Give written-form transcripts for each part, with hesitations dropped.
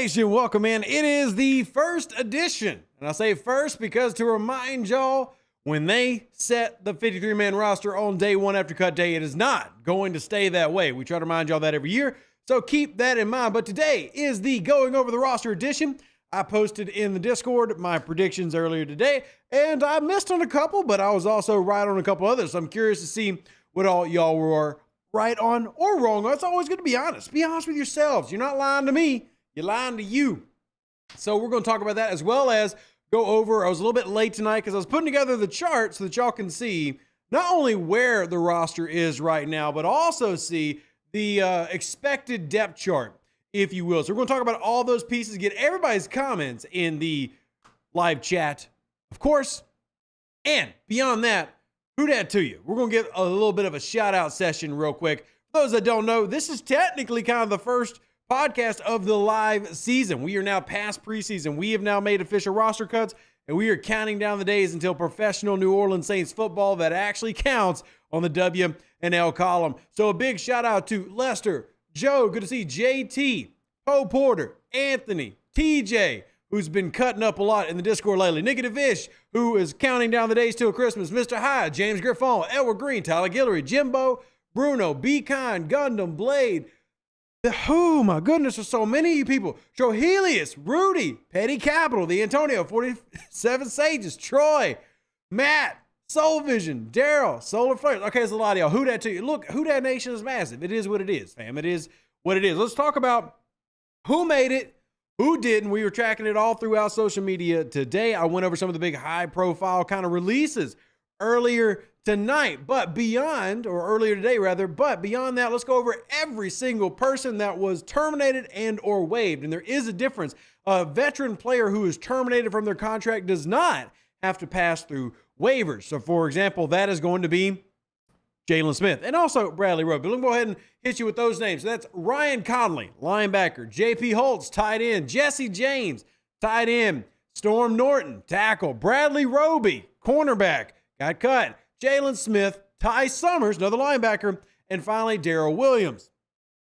Nation, welcome in. It is the first edition, and I say first because to remind y'all, when they set the 53-man roster on day one after cut day, it is not going to stay that way. We try to remind y'all that every year, so keep that in mind. But today is the going over the roster edition. I posted in the Discord my predictions earlier today, and I missed on a couple, but I was also right on a couple others. So I'm curious to see what all y'all were right on or wrong on. It's always good to be honest. Be honest with yourselves. You're not lying to me. You're lying to you. So we're going to talk about that as well as go over. I was a little bit late tonight because I was putting together the chart so that y'all can see not only where the roster is right now, but also see the expected depth chart, if you will. So we're going to talk about all those pieces, get everybody's comments in the live chat, of course. And beyond that, who dat to you? We're going to get a little bit of a shout out session real quick. For those that don't know, this is technically kind of the first podcast of the live season. We are now past preseason. We have now made official roster cuts, and we are counting down the days until professional New Orleans Saints football that actually counts on the W and L column. So a big shout out to Lester, Joe, good to see JT, Poe Porter, Anthony, TJ, who's been cutting up a lot in the Discord lately, Nicky DeVish, who is counting down the days till Christmas, Mr. Hyde, James Griffon, Edward Green, Tyler Guillory, Jimbo, Bruno, Be Kind, Gundam, Blade. Oh my goodness, there's so many of you people. Trohelius, Rudy, Petty Capital, the Antonio, 47 Sages, Troy, Matt, Soul Vision, Daryl, Solar Flare. Okay, there's a lot of y'all. Who dat to you? Look, Who Dat Nation is massive. It is what it is, fam. It is what it is. Let's talk about who made it, who didn't. We were tracking it all throughout social media today. I went over some of the big high-profile kind of releases earlier tonight, but beyond, or earlier today rather, but beyond that, let's go over every single person that was terminated and or waived. And there is a difference. A veteran player who is terminated from their contract does not have to pass through waivers. So for example, that is going to be Jalen Smith and also Bradley Roby. Let me go ahead and hit you with those names. So that's Ryan Conley, linebacker, JP Holtz, tight end, Jesse James, tight end, Storm Norton, tackle, Bradley Roby, cornerback, got cut. Jalen Smith, Ty Summers, another linebacker, and finally, Darrell Williams.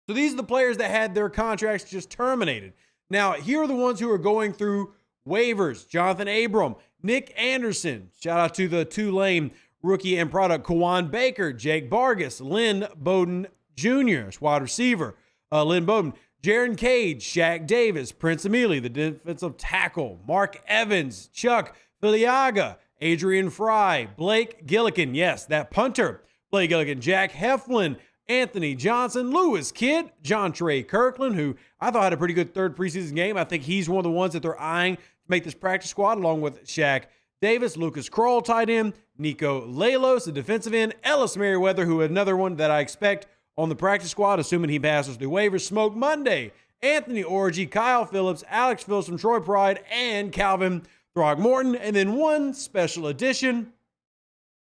So these are the players that had their contracts just terminated. Now, here are the ones who are going through waivers. Jonathan Abram, Nick Anderson, shout out to the Tulane rookie and product, Kawan Baker, Jake Vargas, Lynn Bowden Jr., wide receiver, Lynn Bowden, Jaron Cage, Shaq Davis, Prince Emili, the defensive tackle, Mark Evans, Chuck Filiaga, Adrian Fry, Blake Gillikin, yes, that punter, Blake Gillikin, Jack Heflin, Anthony Johnson, Lewis Kidd, John Trey Kirkland, who I thought had a pretty good third preseason game. I think he's one of the ones that they're eyeing to make this practice squad, along with Shaq Davis, Lucas Kroll, tight end, Nico Lalos, the defensive end, Ellis Merriweather, who another one that I expect on the practice squad, assuming he passes through waivers, Smoke Monday, Anthony Orgy, Kyle Phillips, Alex Phillips from Troy Pride, and Calvin Throckmorton. And then one special addition,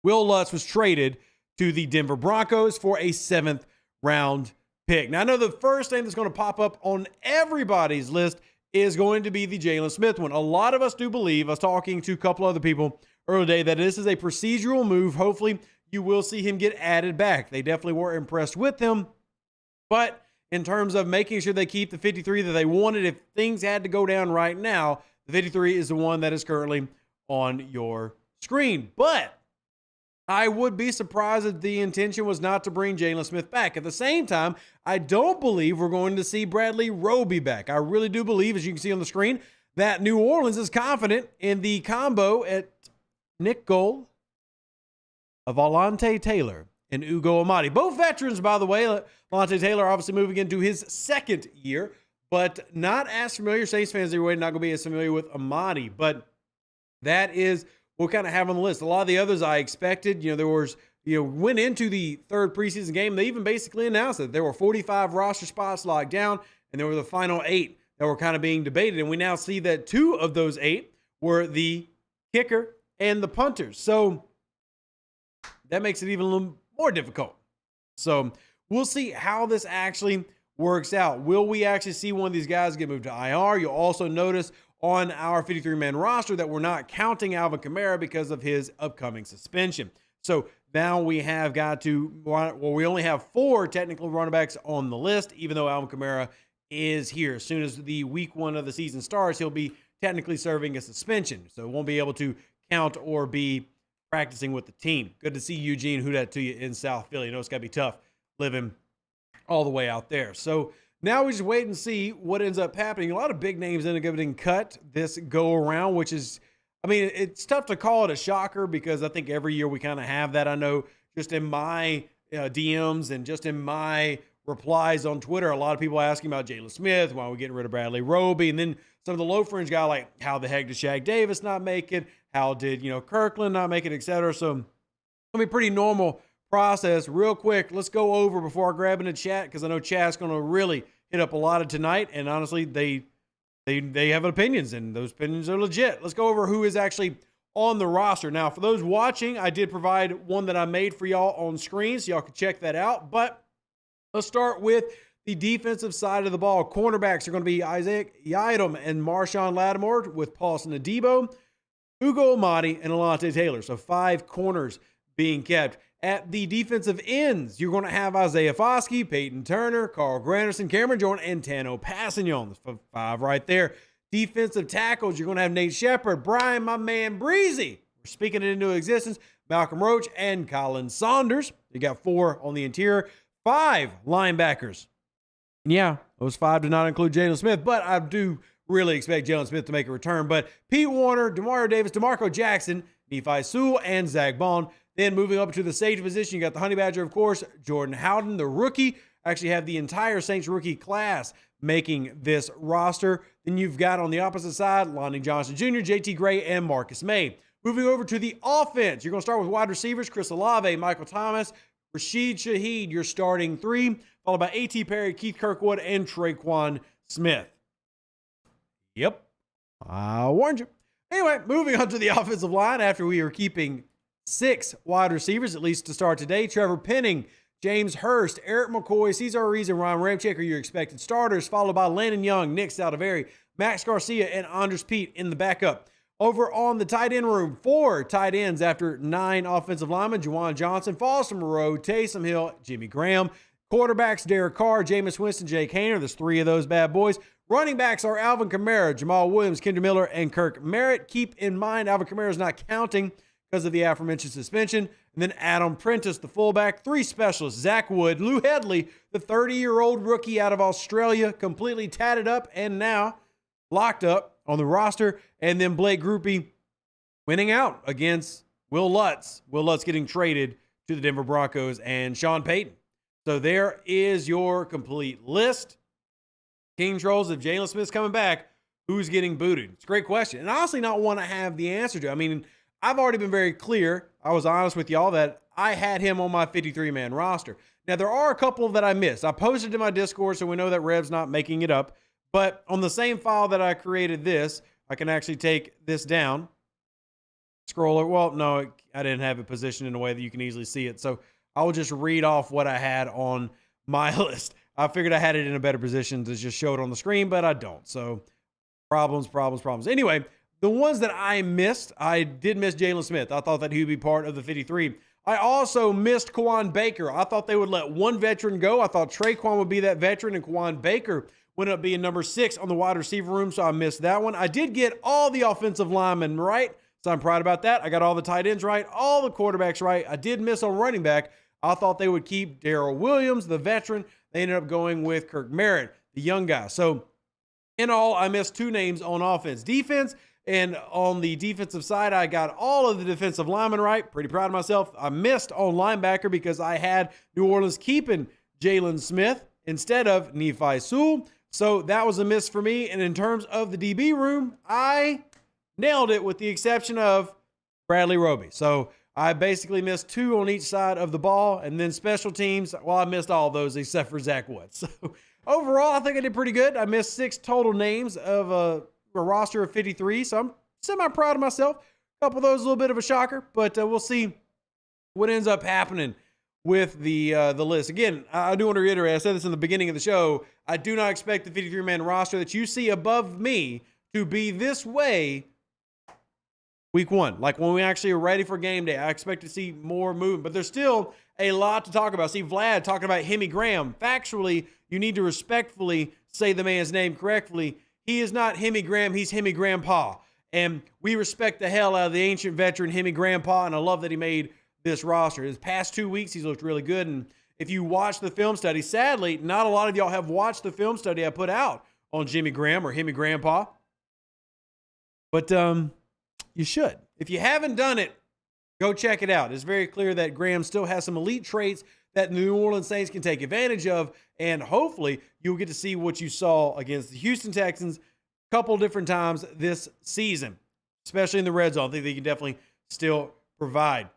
Will Lutz was traded to the Denver Broncos for a 7th round pick. Now, I know the first name that's going to pop up on everybody's list is going to be the Jalen Smith one. A lot of us do believe, I was talking to a couple other people earlier today, that this is a procedural move. Hopefully, you will see him get added back. They definitely were impressed with him. But in terms of making sure they keep the 53 that they wanted, if things had to go down right now, the 53 is the one that is currently on your screen. But I would be surprised if the intention was not to bring Jalen Smith back. At the same time, I don't believe we're going to see Bradley Roby back. I really do believe, as you can see on the screen, that New Orleans is confident in the combo at nickel of Alante Taylor and Ugo Amadi. Both veterans, by the way. Alante Taylor obviously moving into his 2nd year, but not as familiar. Saints fans everywhere not going to be as familiar with Amadi, but that is what kind of have on the list. A lot of the others I expected, there was, went into the 3rd preseason game. They even basically announced that there were 45 roster spots locked down, and there were the final 8 that were kind of being debated. And we now see that 2 of those 8 were the kicker and the punters. So that makes it even a little more difficult. So we'll see how this actually works out. Will we actually see one of these guys get moved to IR? You'll also notice on our 53-man roster that we're not counting Alvin Kamara because of his upcoming suspension. So now we have got to, we only have 4 technical running backs on the list, even though Alvin Kamara is here. As soon as the week 1 of the season starts, he'll be technically serving a suspension, so won't be able to count or be practicing with the team. Good to see Eugene. Who that to you in South Philly. I know it's got to be tough living all the way out there. So now we just wait and see what ends up happening. A lot of big names end up getting cut this go around, which is, I mean, it's tough to call it a shocker because I think every year we kind of have that. I know just in my DMs and just in my replies on Twitter, a lot of people asking about Jalen Smith, why are we getting rid of Bradley Roby? And then some of the low fringe guys like, how the heck did Shaq Davis not make it? How did, Kirkland not make it, et cetera? So I mean, pretty normal process. Real quick, let's go over before I grab in the chat, because I know chat's going to really hit up a lot of tonight. And honestly, they have opinions, and those opinions are legit. Let's go over who is actually on the roster. Now, for those watching, I did provide one that I made for y'all on screen, so y'all can check that out. But let's start with the defensive side of the ball. Cornerbacks are going to be Isaac Yiadom and Marshawn Lattimore, with Paulson Adebo, Ugo Amadi, and Alontae Taylor. So 5 corners being kept. At the defensive ends, you're going to have Isaiah Foskey, Peyton Turner, Carl Granderson, Cameron Jordan, and Tano Passignon. 5 right there. Defensive tackles, you're going to have Nate Shepard, Brian, my man, Breezy. We're speaking it into existence. Malcolm Roach and Colin Saunders. You got 4 on the interior. 5 linebackers. Yeah, those 5 do not include Jalen Smith, but I do really expect Jalen Smith to make a return. But Pete Warner, DeMario Davis, DeMarco Jackson, Nephi Sewell, and Zach Bond. Then moving up to the safety position, you got the Honey Badger, of course, Jordan Howden, the rookie. Actually have the entire Saints rookie class making this roster. Then you've got on the opposite side, Lonnie Johnson Jr., JT Gray, and Marcus May. Moving over to the offense, you're going to start with wide receivers, Chris Olave, Michael Thomas, Rashid Shaheed, your starting 3, followed by A.T. Perry, Keith Kirkwood, and Traquan Smith. Yep, I warned you. Anyway, moving on to the offensive line after we are keeping 6 wide receivers, at least to start today. Trevor Penning, James Hurst, Eric McCoy, Cesar Ruiz, and Ryan Ramczyk are your expected starters, followed by Landon Young, Nick Saldivari, Max Garcia, and Andres Pete in the backup. Over on the tight end room, 4 tight ends after 9 offensive linemen: Juwan Johnson, Foster Moreau, Taysom Hill, Jimmy Graham. Quarterbacks, Derek Carr, Jameis Winston, Jake Haener. There's 3 of those bad boys. Running backs are Alvin Kamara, Jamal Williams, Kendra Miller, and Kirk Merritt. Keep in mind, Alvin Kamara is not counting because of the aforementioned suspension. And then Adam Prentice, the fullback. 3 specialists: Zach Wood, Lou Headley, the 30-year-old rookie out of Australia, completely tatted up and now locked up on the roster. And then Blake Groupie winning out against Will Lutz. Will Lutz getting traded to the Denver Broncos and Sean Payton. So there is your complete list. King Trolls, if Jalen Smith's coming back, who's getting booted? It's a great question. And honestly, not one I have the answer to. I mean, I've already been very clear. I was honest with y'all that I had him on my 53-man roster. Now, there are a couple that I missed. I posted in my Discord, so we know that Rev's not making it up. But on the same file that I created this, I can actually take this down. Scroller. Well, no, I didn't have it positioned in a way that you can easily see it. So I will just read off what I had on my list. I figured I had it in a better position to just show it on the screen, but I don't. So problems. Anyway, the ones that I missed, I did miss Jalen Smith. I thought that he would be part of the 53. I also missed Kwan Baker. I thought they would let one veteran go. I thought Traquan would be that veteran, and Kwan Baker would up being number 6 on the wide receiver room, so I missed that one. I did get all the offensive linemen right, so I'm proud about that. I got all the tight ends right, all the quarterbacks right. I did miss on running back. I thought they would keep Darrell Williams, the veteran. They ended up going with Kirk Merritt, the young guy. So in all, I missed 2 names on offense. Defense, and on the defensive side, I got all of the defensive linemen right. Pretty proud of myself. I missed on linebacker because I had New Orleans keeping Jalen Smith instead of Nephi Sewell. So that was a miss for me. And in terms of the DB room, I nailed it with the exception of Bradley Roby. So I basically missed 2 on each side of the ball. And then special teams, well, I missed all of those except for Zach Woods. So overall, I think I did pretty good. I missed 6 total names of a roster of 53. So I'm semi-proud of myself. A couple of those, a little bit of a shocker. But we'll see what ends up happening with the list. Again, I do want to reiterate, I said this in the beginning of the show, I do not expect the 53-man roster that you see above me to be this way week one. Like when we actually are ready for game day, I expect to see more movement, but there's still a lot to talk about. See, Vlad talking about Hemi Graham. Factually, you need to respectfully say the man's name correctly. He is not Hemi Graham. He's Hemi Grandpa. And we respect the hell out of the ancient veteran Hemi Grandpa, and I love that he made this roster. His past 2 weeks, he's looked really good. And if you watch the film study, sadly, not a lot of y'all have watched the film study I put out on Jimmy Graham or Hemi Grandpa. But you should. If you haven't done it, go check it out. It's very clear that Graham still has some elite traits that the New Orleans Saints can take advantage of, and hopefully you'll get to see what you saw against the Houston Texans a couple different times this season, especially in the red zone. I think they can definitely still provide.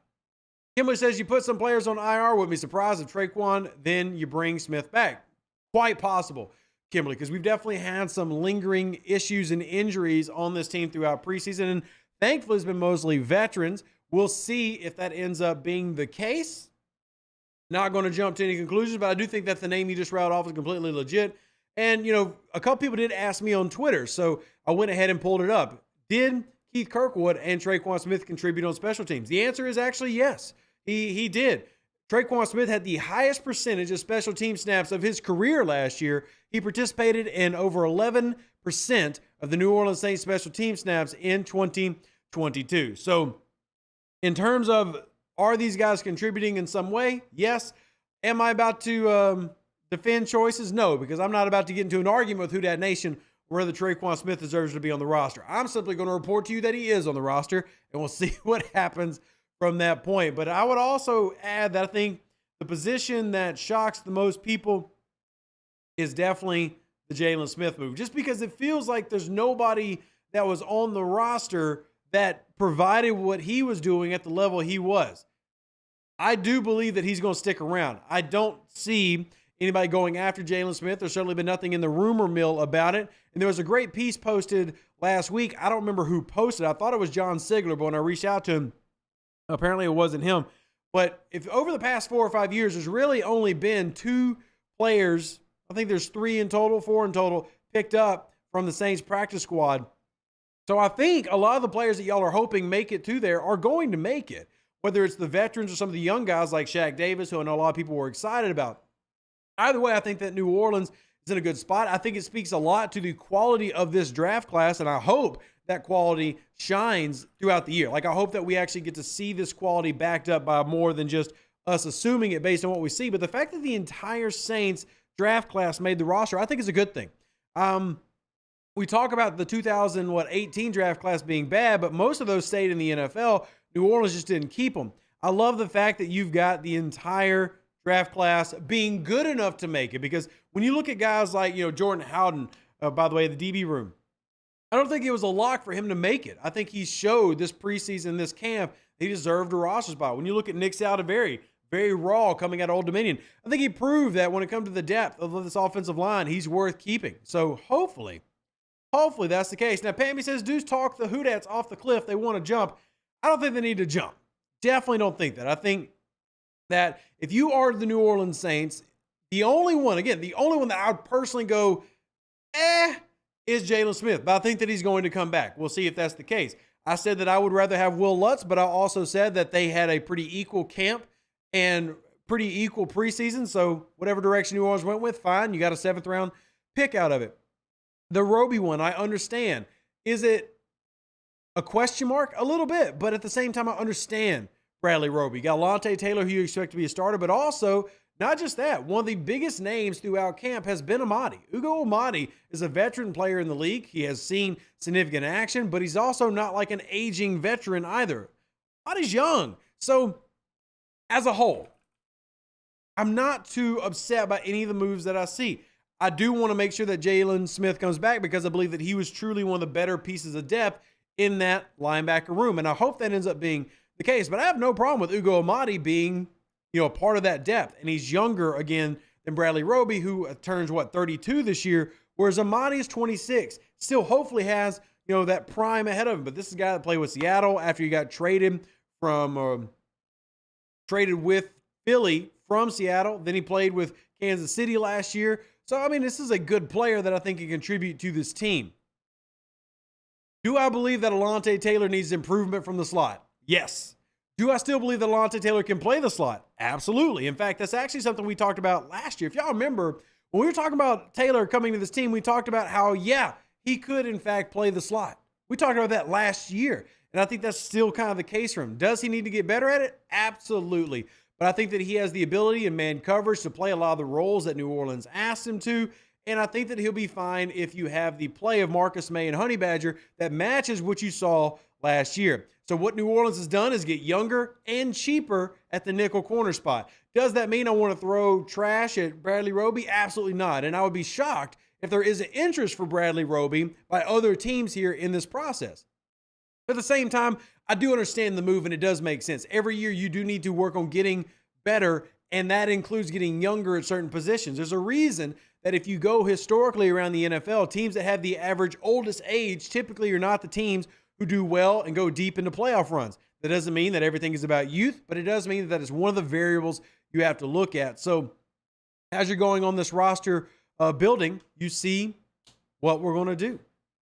Kimberly says, you put some players on IR, wouldn't be surprised if Traquan, then you bring Smith back. Quite possible, Kimberly, because we've definitely had some lingering issues and injuries on this team throughout preseason, and thankfully it's been mostly veterans. We'll see if that ends up being the case. Not going to jump to any conclusions, but I do think that the name you just rattled off is completely legit. And, you know, a couple people did ask me on Twitter, so I went ahead and pulled it up. Did Keith Kirkwood and Traquan Smith contribute on special teams? The answer is actually yes. He did. Traquan Smith had the highest percentage of special team snaps of his career last year. He participated in over 11% of the New Orleans Saints special team snaps in 2022. So in terms of, are these guys contributing in some way? Yes. Am I about to defend choices? No, because I'm not about to get into an argument with Who Dat Nation whether Traquan Smith deserves to be on the roster. I'm simply going to report to you that he is on the roster, and we'll see what happens from that point. But I would also add that I think the position that shocks the most people is definitely the Jalen Smith move, just because it feels like there's nobody that was on the roster that provided what he was doing at the level he was. I do believe that he's going to stick around. I don't see anybody going after Jalen Smith. There's certainly been nothing in the rumor mill about it. And there was a great piece posted last week. I don't remember who posted it. I thought it was John Sigler, but when I reached out to him, apparently it wasn't him. But if over the past 4 or 5 years, there's really only been 2 players, I think there's 3 in total, 4 in total, picked up from the Saints practice squad. So I think a lot of the players that y'all are hoping make it to there are going to make it, whether it's the veterans or some of the young guys like Shaq Davis, who I know a lot of people were excited about. Either way, I think that New Orleans is in a good spot. I think it speaks a lot to the quality of this draft class, and I hope that quality shines throughout the year. Like, I hope that we actually get to see this quality backed up by more than just us assuming it based on what we see. But the fact that the entire Saints draft class made the roster, I think is a good thing. We talk about the 2018 draft class being bad, but most of those stayed in the NFL. New Orleans just didn't keep them. I love the fact that you've got the entire draft class being good enough to make it, because when you look at guys like, Jordan Howden, by the way, the DB room, I don't think it was a lock for him to make it. I think he showed this preseason, this camp, he deserved a roster spot. When you look at Nick Saldiveri, very raw coming out of Old Dominion, I think he proved that when it comes to the depth of this offensive line, he's worth keeping. So hopefully that's the case. Now, Pammy says, dudes talk the Hoodats off the cliff. They want to jump. I don't think they need to jump. Definitely don't think that. I think that if you are the New Orleans Saints, the only one that I would personally go, is Jalen Smith. But I think that he's going to come back. We'll see if that's the case. I said that I would rather have Will Lutz, but I also said that they had a pretty equal camp and pretty equal preseason. So whatever direction New Orleans went with, fine. You got a 7th round pick out of it. The Roby one, I understand. Is it a question mark? A little bit, but at the same time, I understand Bradley Roby. You got Lante Taylor, who you expect to be a starter, but also, not just that, one of the biggest names throughout camp has been Amadi. Ugo Amadi is a veteran player in the league. He has seen significant action, but he's also not like an aging veteran either. Amadi's young. So, as a whole, I'm not too upset by any of the moves that I see. I do want to make sure that Jalen Smith comes back, because I believe that he was truly one of the better pieces of depth in that linebacker room, and I hope that ends up being the case. But I have no problem with Ugo Amadi being, a part of that depth. And he's younger, again, than Bradley Roby, who turns, 32 this year, whereas Amadi is 26. Still hopefully has, that prime ahead of him. But this is a guy that played with Seattle after he got traded with Philly from Seattle. Then he played with Kansas City last year. So, this is a good player that I think can contribute to this team. Do I believe that Alontae Taylor needs improvement from the slot? Yes. Do I still believe that Alontae Taylor can play the slot? Absolutely. In fact, that's actually something we talked about last year. If y'all remember, when we were talking about Taylor coming to this team, we talked about how, yeah, he could, in fact, play the slot. We talked about that last year, and I think that's still kind of the case for him. Does he need to get better at it? Absolutely. But I think that he has the ability in man coverage to play a lot of the roles that New Orleans asked him to, and I think that he'll be fine if you have the play of Marcus May and Honey Badger that matches what you saw last year. So what New Orleans has done is get younger and cheaper at the nickel corner spot. Does that mean I want to throw trash at Bradley Roby? Absolutely not. And I would be shocked if there isn't interest for Bradley Roby by other teams here in this process. But at the same time, I do understand the move, and it does make sense. Every year you do need to work on getting better, and that includes getting younger at certain positions. There's a reason that if you go historically around the NFL, teams that have the average oldest age typically are not the teams who do well and go deep into playoff runs. That doesn't mean that everything is about youth, but it does mean that it's one of the variables you have to look at. So as you're going on this roster building, you see what we're going to do.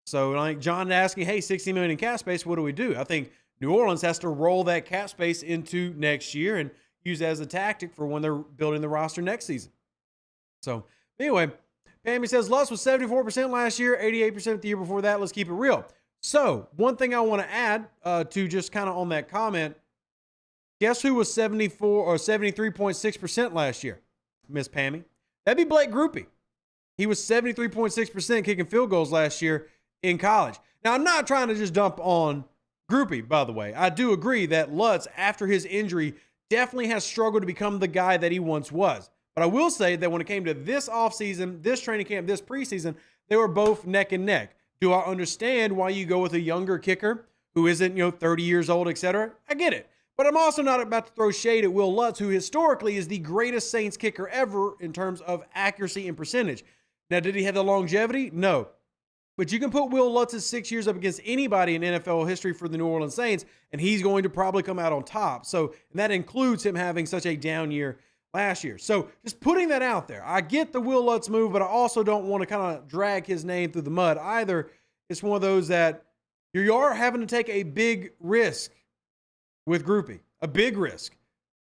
So like John asking, hey, $60 million in cap space, what do we do? I think New Orleans has to roll that cap space into next year and use it as a tactic for when they're building the roster next season. So anyway, Pammy says Lutz was 74% last year, 88% the year before that. Let's keep it real. So one thing I want to add to just kind of on that comment, guess who was 74 or 73.6% last year, Miss Pammy? That'd be Blake Grupe. He was 73.6% kicking field goals last year in college. Now, I'm not trying to just dump on Grupe, by the way. I do agree that Lutz, after his injury, definitely has struggled to become the guy that he once was. But I will say that when it came to this offseason, this training camp, this preseason, they were both neck and neck. Do I understand why you go with a younger kicker who isn't, 30 years old, etc.? I get it. But I'm also not about to throw shade at Will Lutz, who historically is the greatest Saints kicker ever in terms of accuracy and percentage. Now, did he have the longevity? No. But you can put Will Lutz's 6 years up against anybody in NFL history for the New Orleans Saints, and he's going to probably come out on top. So, and that includes him having such a down year last year. So just putting that out there. I get the Will Lutz move, but I also don't want to kind of drag his name through the mud either. It's one of those that you are having to take a big risk with Grupe, a big risk,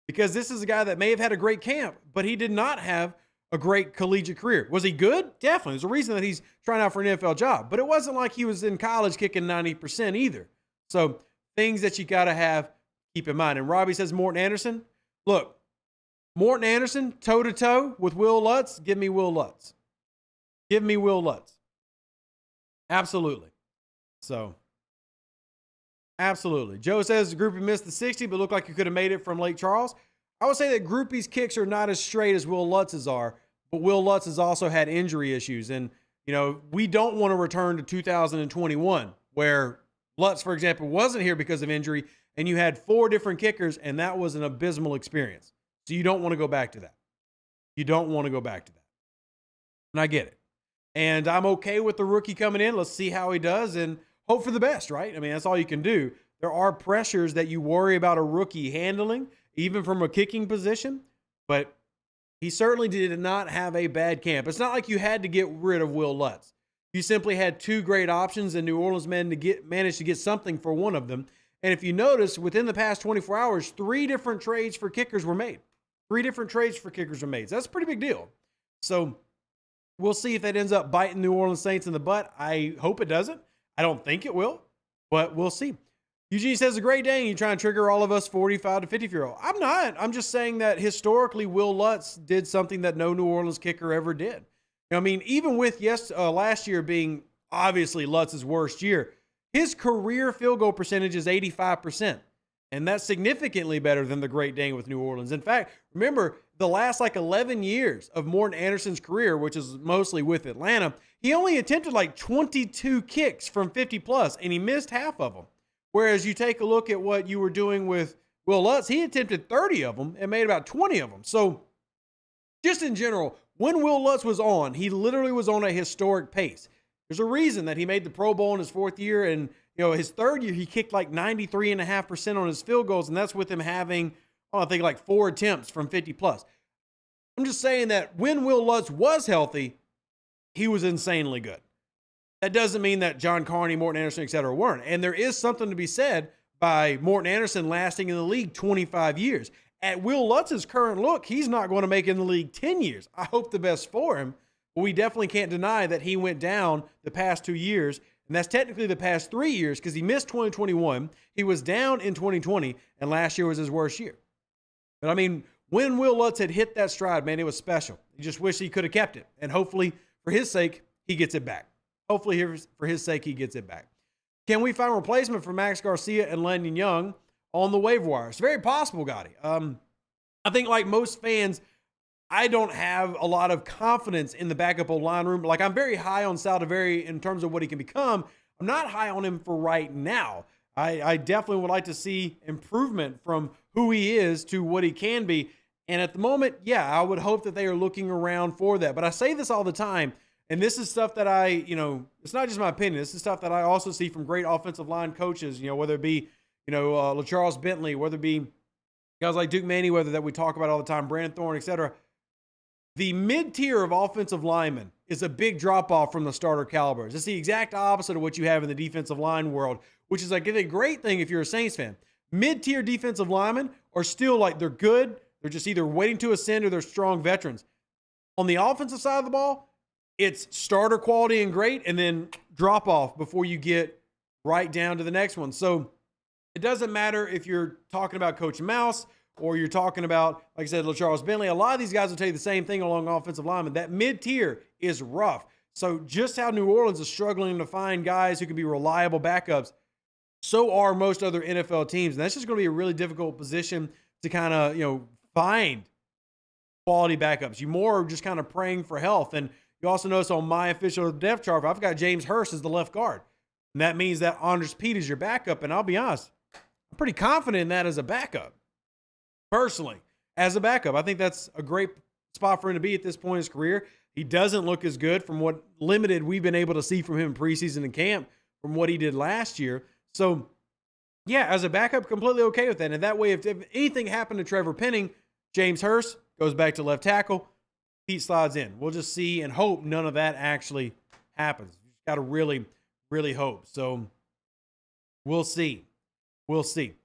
because this is a guy that may have had a great camp, but he did not have a great collegiate career. Was he good? Definitely. There's a reason that he's trying out for an NFL job, but it wasn't like he was in college kicking 90% either. So things that you got to keep in mind. And Robbie says Morton Anderson. Look, Morton Anderson, toe-to-toe with Will Lutz, give me Will Lutz. Give me Will Lutz. Absolutely. So, absolutely. Joe says Grupe missed the 60, but looked like he could have made it from Lake Charles. I would say that Grupe's kicks are not as straight as Will Lutz's are, but Will Lutz has also had injury issues. And, we don't want to return to 2021, where Lutz, for example, wasn't here because of injury, and you had 4 different kickers, and that was an abysmal experience. So you don't want to go back to that. You don't want to go back to that. And I get it. And I'm okay with the rookie coming in. Let's see how he does and hope for the best, right? I mean, that's all you can do. There are pressures that you worry about a rookie handling, even from a kicking position, but he certainly did not have a bad camp. It's not like you had to get rid of Will Lutz. You simply had 2 great options, and New Orleans managed to get something for one of them. And if you notice, within the past 24 hours, 3 different trades for kickers were made. 3 different trades for kickers were made. So that's a pretty big deal. So we'll see if that ends up biting New Orleans Saints in the butt. I hope it doesn't. I don't think it will, but we'll see. Eugene says, a great day, and you're trying to trigger all of us 45 to 50-year-old. I'm not. I'm just saying that historically, Will Lutz did something that no New Orleans kicker ever did. Even with last year being obviously Lutz's worst year, his career field goal percentage is 85%. And that's significantly better than the Great Dane with New Orleans. In fact, remember the last 11 years of Morton Anderson's career, which is mostly with Atlanta, he only attempted 22 kicks from 50 plus, and he missed half of them. Whereas you take a look at what you were doing with Will Lutz, he attempted 30 of them and made about 20 of them. So just in general, when Will Lutz was on, he literally was on a historic pace. There's a reason that he made the Pro Bowl in his 4th year, and his 3rd year, he kicked 93.5% on his field goals, and that's with him having, I think 4 attempts from 50 plus. I'm just saying that when Will Lutz was healthy, he was insanely good. That doesn't mean that John Carney, Morton Anderson, et cetera, weren't. And there is something to be said by Morton Anderson lasting in the league 25 years. At Will Lutz's current look, he's not going to make it in the league 10 years. I hope the best for him, but we definitely can't deny that he went down the past 2 years, and that's technically the past 3 years because he missed 2021. He was down in 2020, and last year was his worst year. But, I mean, when Will Lutz had hit that stride, man, it was special. You just wish he could have kept it, and hopefully, for his sake, he gets it back. Hopefully, for his sake, he gets it back. Can we find a replacement for Max Garcia and Landon Young on the waiver wire? It's very possible, Gotti. I think like most fans, I don't have a lot of confidence in the backup O-line room. Like, I'm very high on Saldivari in terms of what he can become. I'm not high on him for right now. I definitely would like to see improvement from who he is to what he can be. And at the moment, yeah, I would hope that they are looking around for that. But I say this all the time, and this is stuff that it's not just my opinion. This is stuff that I also see from great offensive line coaches, whether it be, LaCharles Bentley, whether it be guys like Duke Manyweather that we talk about all the time, Brandon Thorne, et cetera. The mid-tier of offensive linemen is a big drop-off from the starter calibers. It's the exact opposite of what you have in the defensive line world, which is like a great thing if you're a Saints fan. Mid-tier defensive linemen are still like they're good. They're just either waiting to ascend or they're strong veterans. On the offensive side of the ball, it's starter quality and great, and then drop-off before you get right down to the next one. So it doesn't matter if you're talking about Coach Mouse or you're talking about, like I said, LaCharles Bentley. A lot of these guys will tell you the same thing along offensive linemen. That mid-tier is rough. So just how New Orleans is struggling to find guys who can be reliable backups, so are most other NFL teams. And that's just going to be a really difficult position to kind of, find quality backups. You more are just kind of praying for health. And you also notice on my official depth chart, I've got James Hurst as the left guard. And that means that Anders Pete is your backup. And I'll be honest, I'm pretty confident in that as a backup. Personally, as a backup, I think that's a great spot for him to be at this point in his career. He doesn't look as good from what limited we've been able to see from him in preseason and camp from what he did last year. So, yeah, as a backup, completely okay with that. And that way, if anything happened to Trevor Penning, James Hurst goes back to left tackle. Pete slides in. We'll just see and hope none of that actually happens. You just got to really, really hope. So, we'll see. We'll see.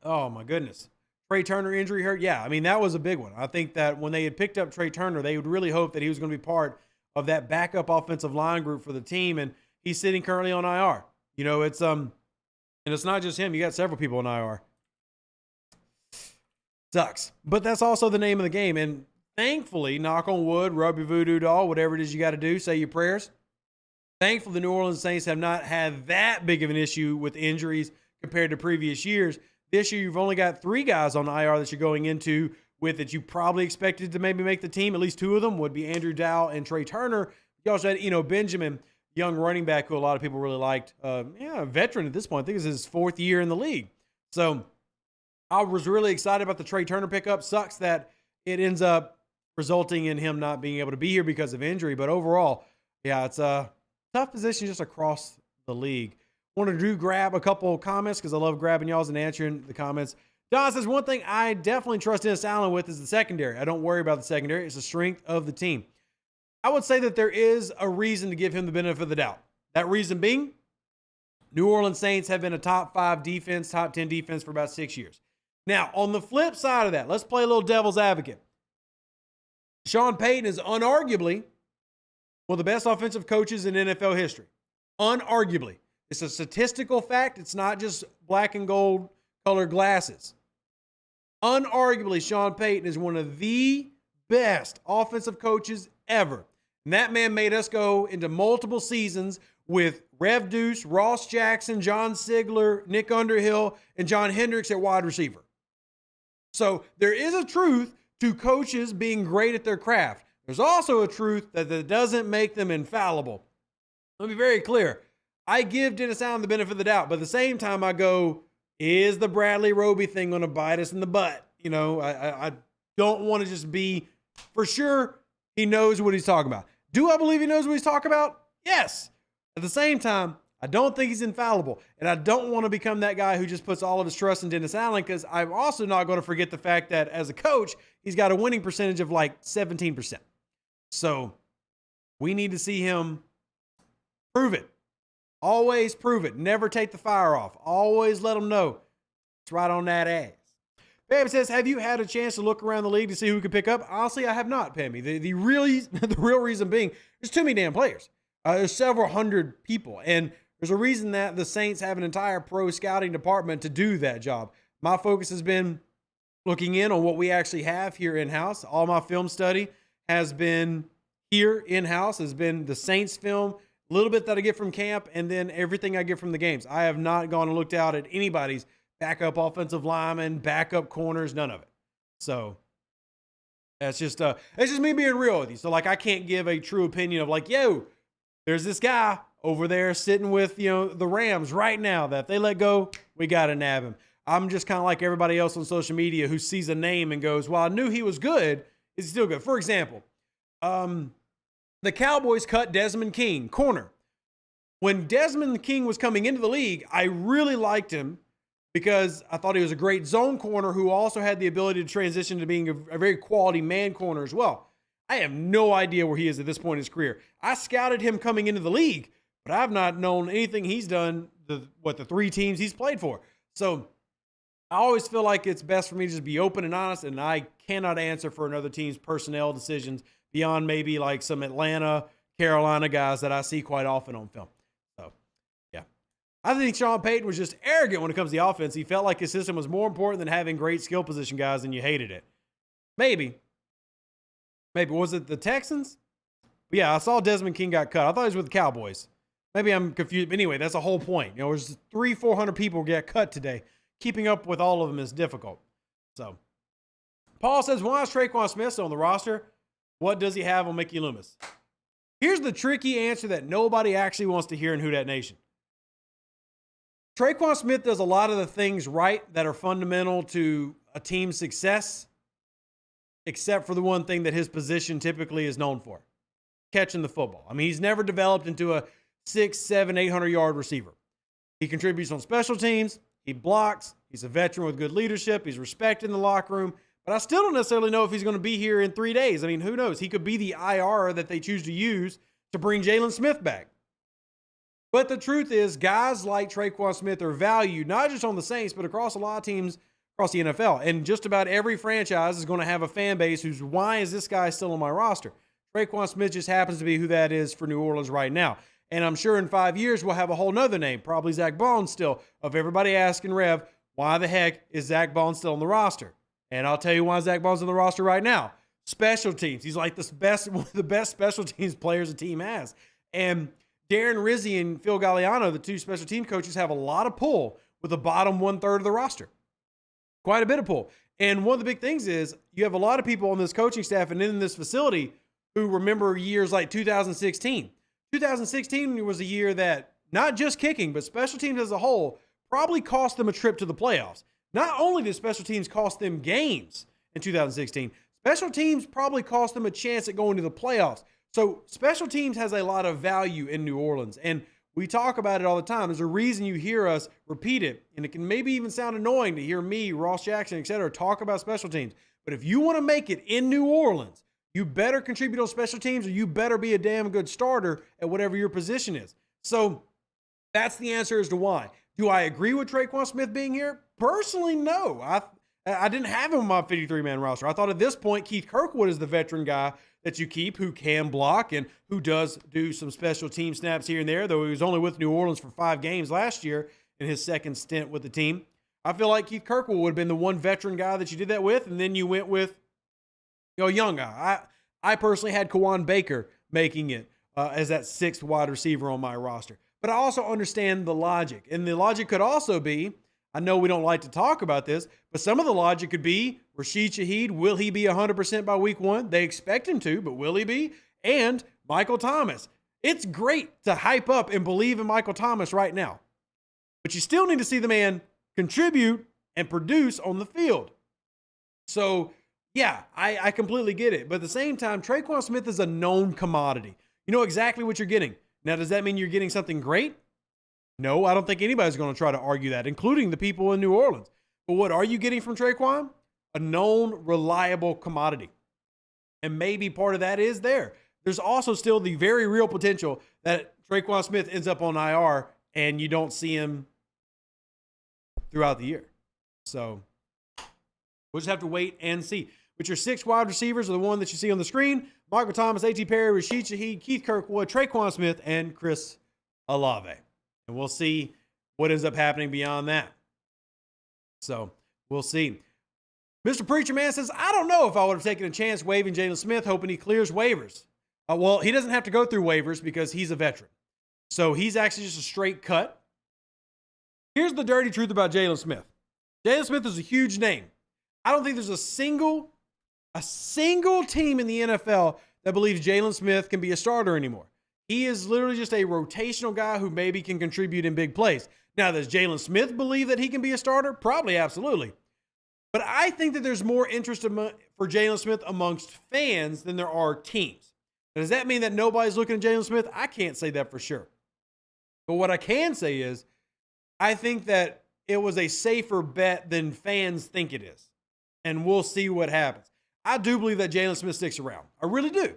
Oh, my goodness. Trey Turner injury hurt? Yeah, I mean, that was a big one. I think that when they had picked up Trey Turner, they would really hope that he was going to be part of that backup offensive line group for the team, and he's sitting currently on IR. And it's not just him. You got several people on IR. Sucks. But that's also the name of the game, and thankfully, knock on wood, rub your voodoo doll, whatever it is you got to do, say your prayers. Thankfully, the New Orleans Saints have not had that big of an issue with injuries compared to previous years. This year, you've only got 3 guys on IR that you're going into with that you probably expected to maybe make the team. At least 2 of them would be Andrew Dow and Trey Turner. You also had, Benjamin, young running back who a lot of people really liked. A veteran at this point. I think it's his 4th year in the league. So I was really excited about the Trey Turner pickup. Sucks that it ends up resulting in him not being able to be here because of injury. But overall, yeah, it's a tough position just across the league. Wanted to grab a couple of comments because I love grabbing y'all's and answering the comments. Don says, one thing I definitely trust Dennis Allen with is the secondary. I don't worry about the secondary. It's the strength of the team. I would say that there is a reason to give him the benefit of the doubt. That reason being, New Orleans Saints have been a top 5 defense, top 10 defense for about 6 years. Now, on the flip side of that, let's play a little devil's advocate. Sean Payton is unarguably one of the best offensive coaches in NFL history. Unarguably. It's a statistical fact. It's not just black and gold colored glasses. Unarguably, Sean Payton is one of the best offensive coaches ever. And that man made us go into multiple seasons with Rev Deuce, Ross Jackson, John Sigler, Nick Underhill, and John Hendricks at wide receiver. So there is a truth to coaches being great at their craft. There's also a truth that doesn't make them infallible. Let me be very clear. I give Dennis Allen the benefit of the doubt, but at the same time I go, is the Bradley Roby thing going to bite us in the butt? I don't want to just be, for sure, he knows what he's talking about. Do I believe he knows what he's talking about? Yes. At the same time, I don't think he's infallible, and I don't want to become that guy who just puts all of his trust in Dennis Allen, because I'm also not going to forget the fact that as a coach, he's got a winning percentage of like 17%. So we need to see him Prove it. Always prove it. Never take the fire off. Always let them know it's right on that ass. Pam says, have you had a chance to look around the league to see who could pick up? Honestly, I have not, Pammy. The real reason being, there's too many damn players. There's several hundred people. And there's a reason that the Saints have an entire pro scouting department to do that job. My focus has been looking in on what we actually have here in-house. All my film study has been here in-house, has been the Saints film, a little bit that I get from camp, and then everything I get from the games. I have not gone and looked out at anybody's backup offensive linemen, backup corners, none of it. So that's just me being real with you. So like, I can't give a true opinion of like, yo, there's this guy over there sitting with, the Rams right now that if they let go, we got to nab him. I'm just kind of like everybody else on social media who sees a name and goes, well, I knew he was good. Is he still good? For example, the Cowboys cut Desmond King, corner. When Desmond King was coming into the league, I really liked him because I thought he was a great zone corner who also had the ability to transition to being a very quality man corner as well. I have no idea where he is at this point in his career. I scouted him coming into the league, but I've not known anything he's done, the 3 teams he's played for. So I always feel like it's best for me to just be open and honest, and I cannot answer for another team's personnel decisions beyond maybe like some Atlanta, Carolina guys that I see quite often on film. So, yeah. I think Sean Payton was just arrogant when it comes to the offense. He felt like his system was more important than having great skill position guys, and you hated it. Maybe. Was it the Texans? But yeah, I saw Desmond King got cut. I thought he was with the Cowboys. Maybe I'm confused. But anyway, that's the whole point. There's 300-400 people get cut today. Keeping up with all of them is difficult. So, Paul says, why is Tre'Quan Smith still on the roster? What does he have on Mickey Loomis? Here's the tricky answer that nobody actually wants to hear in Who Dat Nation. Tre'Quan Smith does a lot of the things right that are fundamental to a team's success, except for the one thing that his position typically is known for, catching the football. I mean, he's never developed into a 6, 7, 800-yard receiver. He contributes on special teams. He blocks. He's a veteran with good leadership. He's respected in the locker room. But I still don't necessarily know if he's going to be here in 3 days. I mean, who knows? He could be the IR that they choose to use to bring Jalen Smith back. But the truth is, guys like Tre'Quan Smith are valued not just on the Saints, but across a lot of teams across the NFL. And just about every franchise is going to have a fan base who's, why is this guy still on my roster? Tre'Quan Smith just happens to be who that is for New Orleans right now. And I'm sure in 5 years, we'll have a whole nother name, probably Zach Bond still, of everybody asking Rev, why the heck is Zach Bond still on the roster? And I'll tell you why Zach Bond's on the roster right now. Special teams. He's like one of the best special teams players a team has. And Darren Rizzi and Phil Galliano, the 2 special team coaches, have a lot of pull with the bottom 1/3 of the roster. Quite a bit of pull. And one of the big things is you have a lot of people on this coaching staff and in this facility who remember years like 2016. 2016 was a year that not just kicking, but special teams as a whole probably cost them a trip to the playoffs. Not only did special teams cost them games in 2016, special teams probably cost them a chance at going to the playoffs. So special teams has a lot of value in New Orleans, and we talk about it all the time. There's a reason you hear us repeat it, and it can maybe even sound annoying to hear me, Ross Jackson, etc., talk about special teams. But if you want to make it in New Orleans, you better contribute on special teams, or you better be a damn good starter at whatever your position is. So that's the answer as to why. Do I agree with Tre'Quan Smith being here? Personally, no. I didn't have him on my 53-man roster. I thought at this point, Keith Kirkwood is the veteran guy that you keep who can block and who does do some special team snaps here and there, though he was only with New Orleans for 5 games last year in his second stint with the team. I feel like Keith Kirkwood would have been the one veteran guy that you did that with, and then you went with a young guy. I personally had Kawan Baker making it as that 6th wide receiver on my roster. But I also understand the logic. And the logic could also be, I know we don't like to talk about this, but some of the logic could be Rashid Shaheed, will he be 100% by week 1? They expect him to, but will he be? And Michael Thomas. It's great to hype up and believe in Michael Thomas right now. But you still need to see the man contribute and produce on the field. So, yeah, I completely get it. But at the same time, Tre'Quan Smith is a known commodity. You know exactly what you're getting. Now, does that mean you're getting something great? No, I don't think anybody's going to try to argue that, including the people in New Orleans. But what are you getting from Tre'Quan? A known, reliable commodity. And maybe part of that is there. There's also still the very real potential that Traquan Smith ends up on IR and you don't see him throughout the year. So we'll just have to wait and see. But your 6 wide receivers are the one that you see on the screen: Michael Thomas, A.T. Perry, Rashid Shaheed, Keith Kirkwood, Traquan Smith, and Chris Olave. And we'll see what ends up happening beyond that. So we'll see. Mr. Preacher Man says, I don't know if I would have taken a chance waiving Jalen Smith, hoping he clears waivers. Well, he doesn't have to go through waivers because he's a veteran. So he's actually just a straight cut. Here's the dirty truth about Jalen Smith. Jalen Smith is a huge name. I don't think there's a single team in the NFL that believes Jalen Smith can be a starter anymore. He is literally just a rotational guy who maybe can contribute in big plays. Now, does Jalen Smith believe that he can be a starter? Probably, absolutely. But I think that there's more interest for Jalen Smith amongst fans than there are teams. Now, does that mean that nobody's looking at Jalen Smith? I can't say that for sure. But what I can say is I think that it was a safer bet than fans think it is. And we'll see what happens. I do believe that Jalen Smith sticks around. I really do.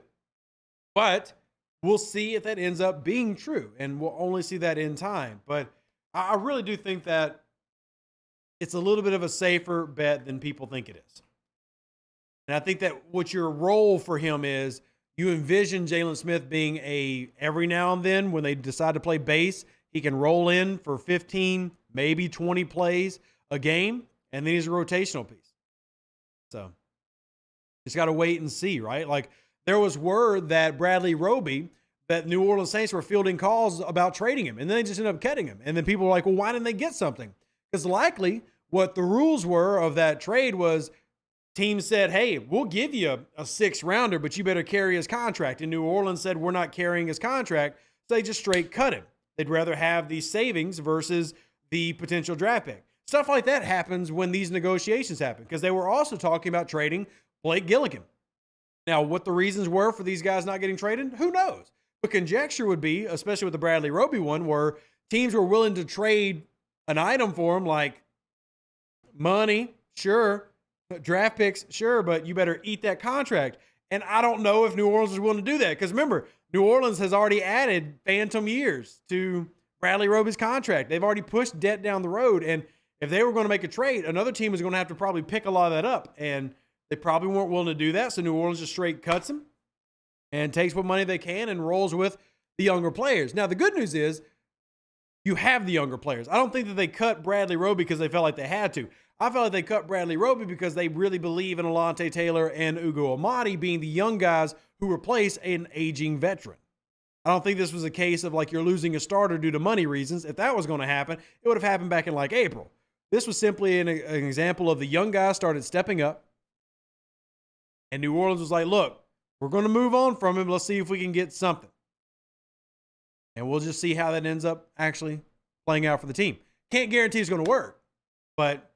But we'll see if that ends up being true. And we'll only see that in time. But I really do think that it's a little bit of a safer bet than people think it is. And I think that what your role for him is, you envision Jalen Smith being every now and then when they decide to play base, he can roll in for 15, maybe 20 plays a game, and then he's a rotational piece. So just got to wait and see, right? Like, there was word that Bradley Roby, that New Orleans Saints were fielding calls about trading him, and then they just ended up cutting him. And then people were like, well, why didn't they get something? Because likely what the rules were of that trade was teams said, hey, we'll give you a 6th rounder, but you better carry his contract. And New Orleans said, we're not carrying his contract. So they just straight cut him. They'd rather have the savings versus the potential draft pick. Stuff like that happens when these negotiations happen, because they were also talking about trading Blake Gillikin. Now, what the reasons were for these guys not getting traded, who knows? But conjecture would be, especially with the Bradley Roby one, where teams were willing to trade an item for him, like money, sure, draft picks, sure, but you better eat that contract. And I don't know if New Orleans is willing to do that, because remember, New Orleans has already added phantom years to Bradley Roby's contract. They've already pushed debt down the road, and if they were going to make a trade, another team was going to have to probably pick a lot of that up, and they probably weren't willing to do that, so New Orleans just straight cuts him and takes what money they can and rolls with the younger players. Now, the good news is you have the younger players. I don't think that they cut Bradley Roby because they felt like they had to. I felt like they cut Bradley Roby because they really believe in Alontae Taylor and Ugo Amadi being the young guys who replace an aging veteran. I don't think this was a case of like you're losing a starter due to money reasons. If that was going to happen, it would have happened back in like April. This was simply an example of the young guys started stepping up, and New Orleans was like, look, we're going to move on from him. Let's see if we can get something. And we'll just see how that ends up actually playing out for the team. Can't guarantee it's going to work, but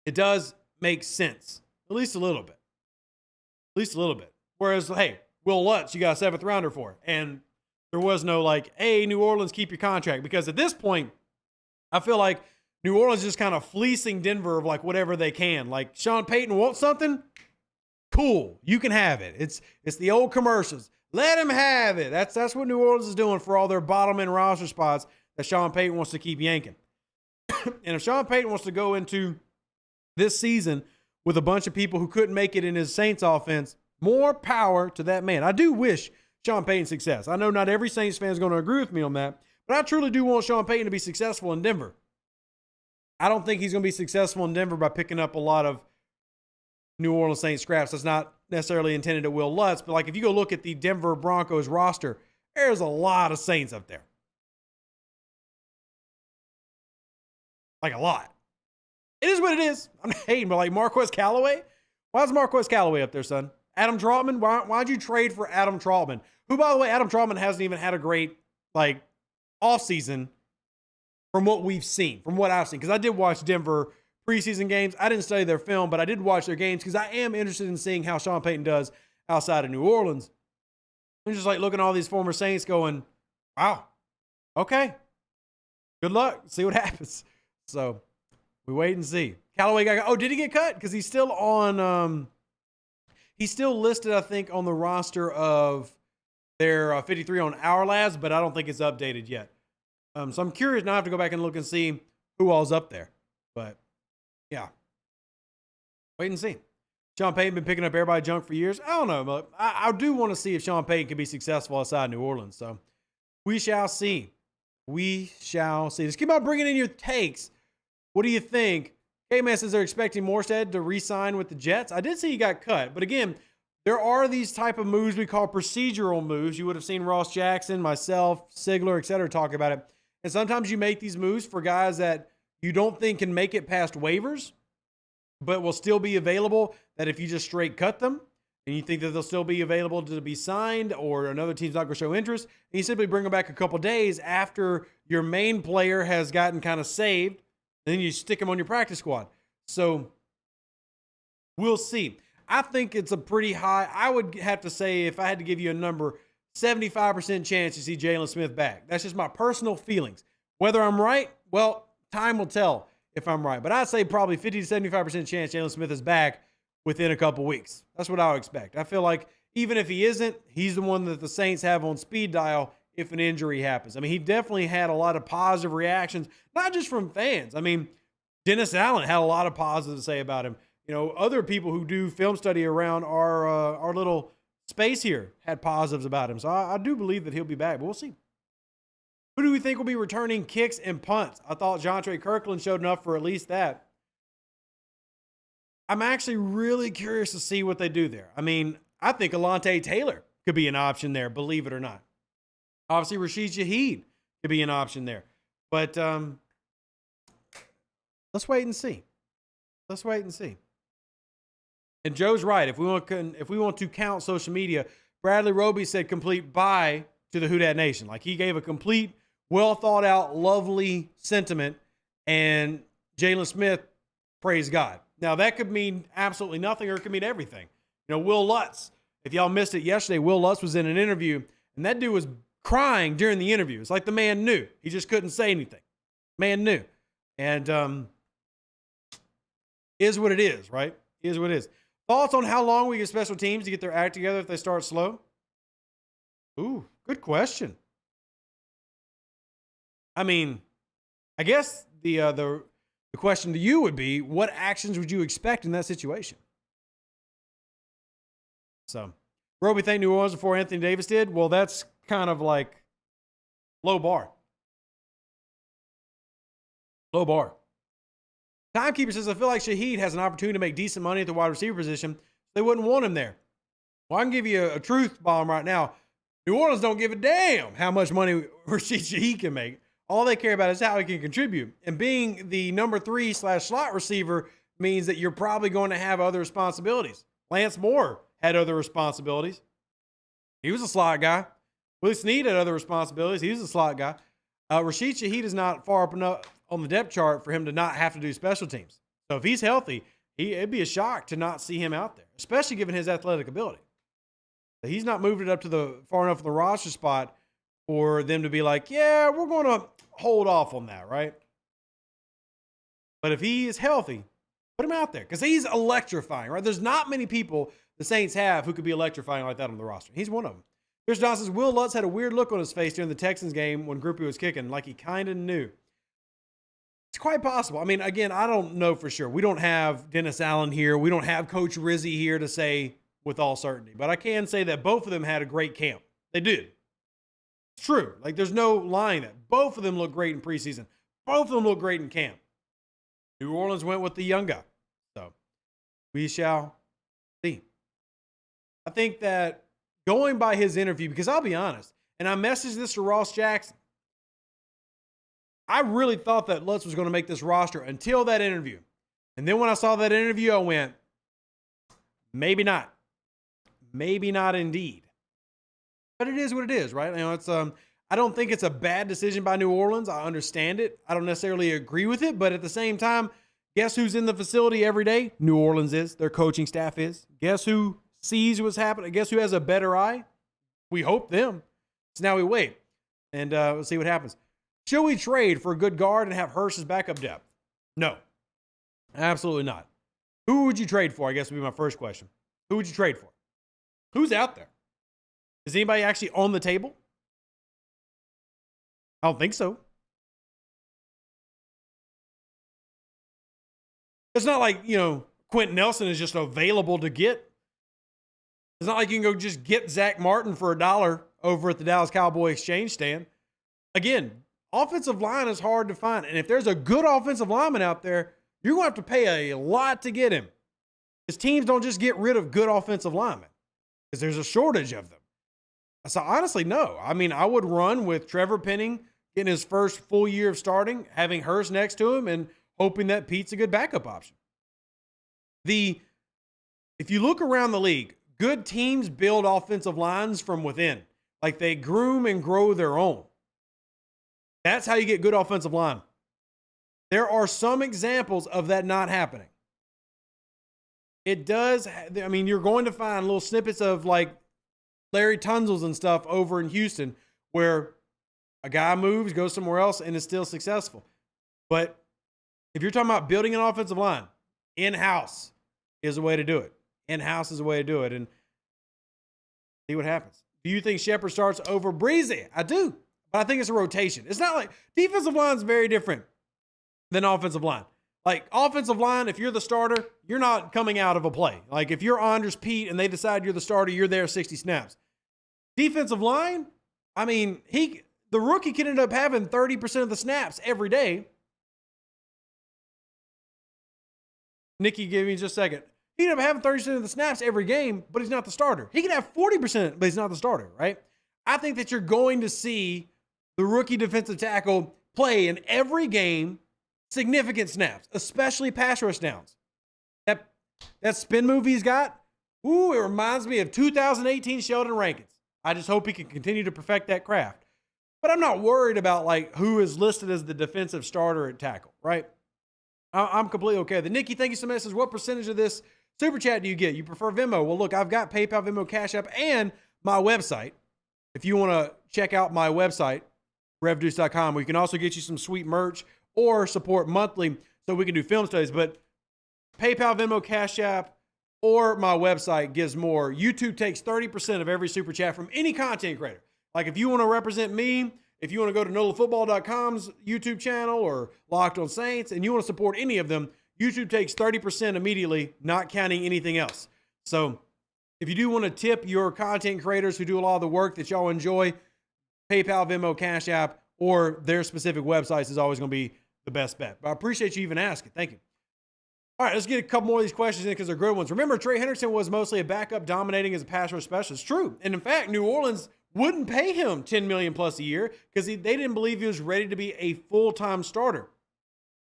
it does make sense, at least a little bit. At least a little bit. Whereas, hey, Will Lutz, you got a 7th rounder for. And there was no like, hey, New Orleans, keep your contract. Because at this point, I feel like New Orleans is just kind of fleecing Denver of like whatever they can. Like, Sean Payton wants something? Cool. You can have it. It's the old commercials. Let him have it. That's what New Orleans is doing for all their bottom end roster spots that Sean Payton wants to keep yanking. And if Sean Payton wants to go into this season with a bunch of people who couldn't make it in his Saints offense, more power to that man. I do wish Sean Payton success. I know not every Saints fan is going to agree with me on that, but I truly do want Sean Payton to be successful in Denver. I don't think he's going to be successful in Denver by picking up a lot of New Orleans Saints scraps. That's not necessarily intended at Will Lutz, but like if you go look at the Denver Broncos roster, there's a lot of Saints up there. Like a lot. It is what it is. I'm hating, but like Marquez Callaway, why is Marquez Callaway up there, son? Adam Trautman, why'd you trade for Adam Trautman? Who, by the way, Adam Trautman hasn't even had a great like offseason from what we've seen, from what I've seen. Because I did watch Denver preseason games. I didn't study their film, but I did watch their games because I am interested in seeing how Sean Payton does outside of New Orleans. I'm just like looking at all these former Saints going, wow, okay, good luck. See what happens. So we wait and see. Callaway did he get cut? Because he's still on, he's still listed, I think, on the roster of their 53 on our labs, but I don't think it's updated yet. So I'm curious now. I have to go back and look and see who all's up there. But yeah, wait and see. Sean Payton been picking up everybody junk for years. I don't know, but I do want to see if Sean Payton can be successful outside New Orleans. So we shall see. We shall see. Just keep on bringing in your takes. What do you think? K-Man says they're expecting Morstead to re-sign with the Jets. I did see he got cut, but again, there are these type of moves we call procedural moves. You would have seen Ross Jackson, myself, Sigler, et cetera, talk about it. And sometimes you make these moves for guys that you don't think can make it past waivers, but will still be available, that if you just straight cut them and you think that they'll still be available to be signed or another team's not going to show interest, and you simply bring them back a couple days after your main player has gotten kind of saved, and then you stick them on your practice squad. So we'll see. I think it's a pretty high, I would have to say, if I had to give you a number, 75% chance to see Jalen Smith back. That's just my personal feelings. Whether I'm right, well, time will tell if I'm right. But I'd say probably 50 to 75% chance Jalen Smith is back within a couple weeks. That's what I would expect. I feel like even if he isn't, he's the one that the Saints have on speed dial if an injury happens. I mean, he definitely had a lot of positive reactions, not just from fans. I mean, Dennis Allen had a lot of positives to say about him. You know, other people who do film study around our little space here had positives about him. So I do believe that he'll be back, but we'll see. Who do we think will be returning kicks and punts? I thought Jontre Kirkland showed enough for at least that. I'm actually really curious to see what they do there. I mean, I think Alontae Taylor could be an option there, believe it or not. Obviously, Rashid Shaheed could be an option there. But let's wait and see. Let's wait and see. And Joe's right. If we want to count social media, Bradley Roby said complete bye to the Who Dat Nation. Like, he gave a complete, well thought out, lovely sentiment, and Jalen Smith, praise God. Now, that could mean absolutely nothing, or it could mean everything. You know, Will Lutz, if y'all missed it yesterday, Will Lutz was in an interview, and that dude was crying during the interview. It's like the man knew. He just couldn't say anything. Man knew. And is what it is, right? Is what it is. Thoughts on how long we get special teams to get their act together if they start slow? Ooh, good question. I mean, I guess the question to you would be, what actions would you expect in that situation? So, Roby thanked New Orleans before Anthony Davis did. Well, that's kind of like low bar. Low bar. Timekeeper says, I feel like Shaheed has an opportunity to make decent money at the wide receiver position. They wouldn't want him there. Well, I can give you a truth bomb right now. New Orleans don't give a damn how much money Rashid Shaheed can make. All they care about is how he can contribute. And being the number 3/slot receiver means that you're probably going to have other responsibilities. Lance Moore had other responsibilities. He was a slot guy. Willie Snead had other responsibilities. He was a slot guy. Rashid Shaheed is not far up enough on the depth chart for him to not have to do special teams. So if he's healthy, it'd be a shock to not see him out there, especially given his athletic ability. So he's not moved it up to the far enough of the roster spot for them to be like, yeah, we're going to hold off on that, right? But if he is healthy, put him out there because he's electrifying, right? There's not many people the Saints have who could be electrifying like that on the roster. He's one of them. Chris Johnson says, Will Lutz had a weird look on his face during the Texans game when Groupie was kicking, like he kind of knew. It's quite possible. I mean, again, I don't know for sure. We don't have Dennis Allen here. We don't have Coach Rizzi here to say with all certainty. But I can say that both of them had a great camp. They did. It's true. Like, there's no lying that. Both of them look great in preseason. Both of them look great in camp. New Orleans went with the young guy. So, we shall see. I think that going by his interview, because I'll be honest, and I messaged this to Ross Jackson, I really thought that Lutz was going to make this roster until that interview. And then when I saw that interview, I went, maybe not. Maybe not indeed. But it is what it is, right? You know, it's I don't think it's a bad decision by New Orleans. I understand it. I don't necessarily agree with it, but at the same time, guess who's in the facility every day? New Orleans is. Their coaching staff is. Guess who sees what's happening? Guess who has a better eye? We hope them. So now we wait, and we'll see what happens. Should we trade for a good guard and have Hurst as backup depth? No, absolutely not. Who would you trade for? I guess would be my first question. Who would you trade for? Who's out there? Is anybody actually on the table? I don't think so. It's not like, Quentin Nelson is just available to get. It's not like you can go just get Zach Martin for $1 over at the Dallas Cowboy exchange stand. Again, offensive line is hard to find. And if there's a good offensive lineman out there, you're going to have to pay a lot to get him. Because teams don't just get rid of good offensive linemen. Because there's a shortage of them. So honestly, no. I mean, I would run with Trevor Penning getting his first full year of starting, having Hurst next to him, and hoping that Pete's a good backup option. If you look around the league, good teams build offensive lines from within. Like they groom and grow their own. That's how you get good offensive line. There are some examples of that not happening. It does. I mean, you're going to find little snippets of like Larry Tunzels and stuff over in Houston where a guy moves, goes somewhere else, and is still successful. But if you're talking about building an offensive line, in-house is a way to do it. In-house is a way to do it. And see what happens. Do you think Shepard starts over Breezy? I do. But I think it's a rotation. It's not like defensive line is very different than offensive line. Like offensive line, if you're the starter, you're not coming out of a play. Like if you're Anders Pete and they decide you're the starter, you're there 60 snaps. Defensive line, I mean, the rookie can end up having 30% of the snaps every day. Nikki, give me just a second. He can end up having 30% of the snaps every game, but he's not the starter. He can have 40%, but he's not the starter, right? I think that you're going to see the rookie defensive tackle play in every game significant snaps, especially pass rush downs. That spin move he's got, it reminds me of 2018 Sheldon Rankins. I just hope he can continue to perfect that craft. But I'm not worried about like who is listed as the defensive starter at tackle, right? I'm completely okay with it. Nikki, thank you so much. Says, what percentage of this super chat do you get? You prefer Venmo? Well, look, I've got PayPal, Venmo, Cash App, and my website. If you want to check out my website, revdeuce.com, we can also get you some sweet merch or support monthly so we can do film studies. But PayPal, Venmo, Cash App, or my website gives more. YouTube takes 30% of every super chat from any content creator. Like if you want to represent me, if you want to go to NOLAFootball.com's YouTube channel or Locked on Saints and you want to support any of them, YouTube takes 30% immediately, not counting anything else. So if you do want to tip your content creators who do a lot of the work that y'all enjoy, PayPal, Venmo, Cash App, or their specific websites is always going to be the best bet. But I appreciate you even asking. Thank you. All right, let's get a couple more of these questions in because they're good ones. Remember, Trey Henderson was mostly a backup dominating as a pass rush specialist. True. And in fact, New Orleans wouldn't pay him $10 million plus a year because they didn't believe he was ready to be a full-time starter.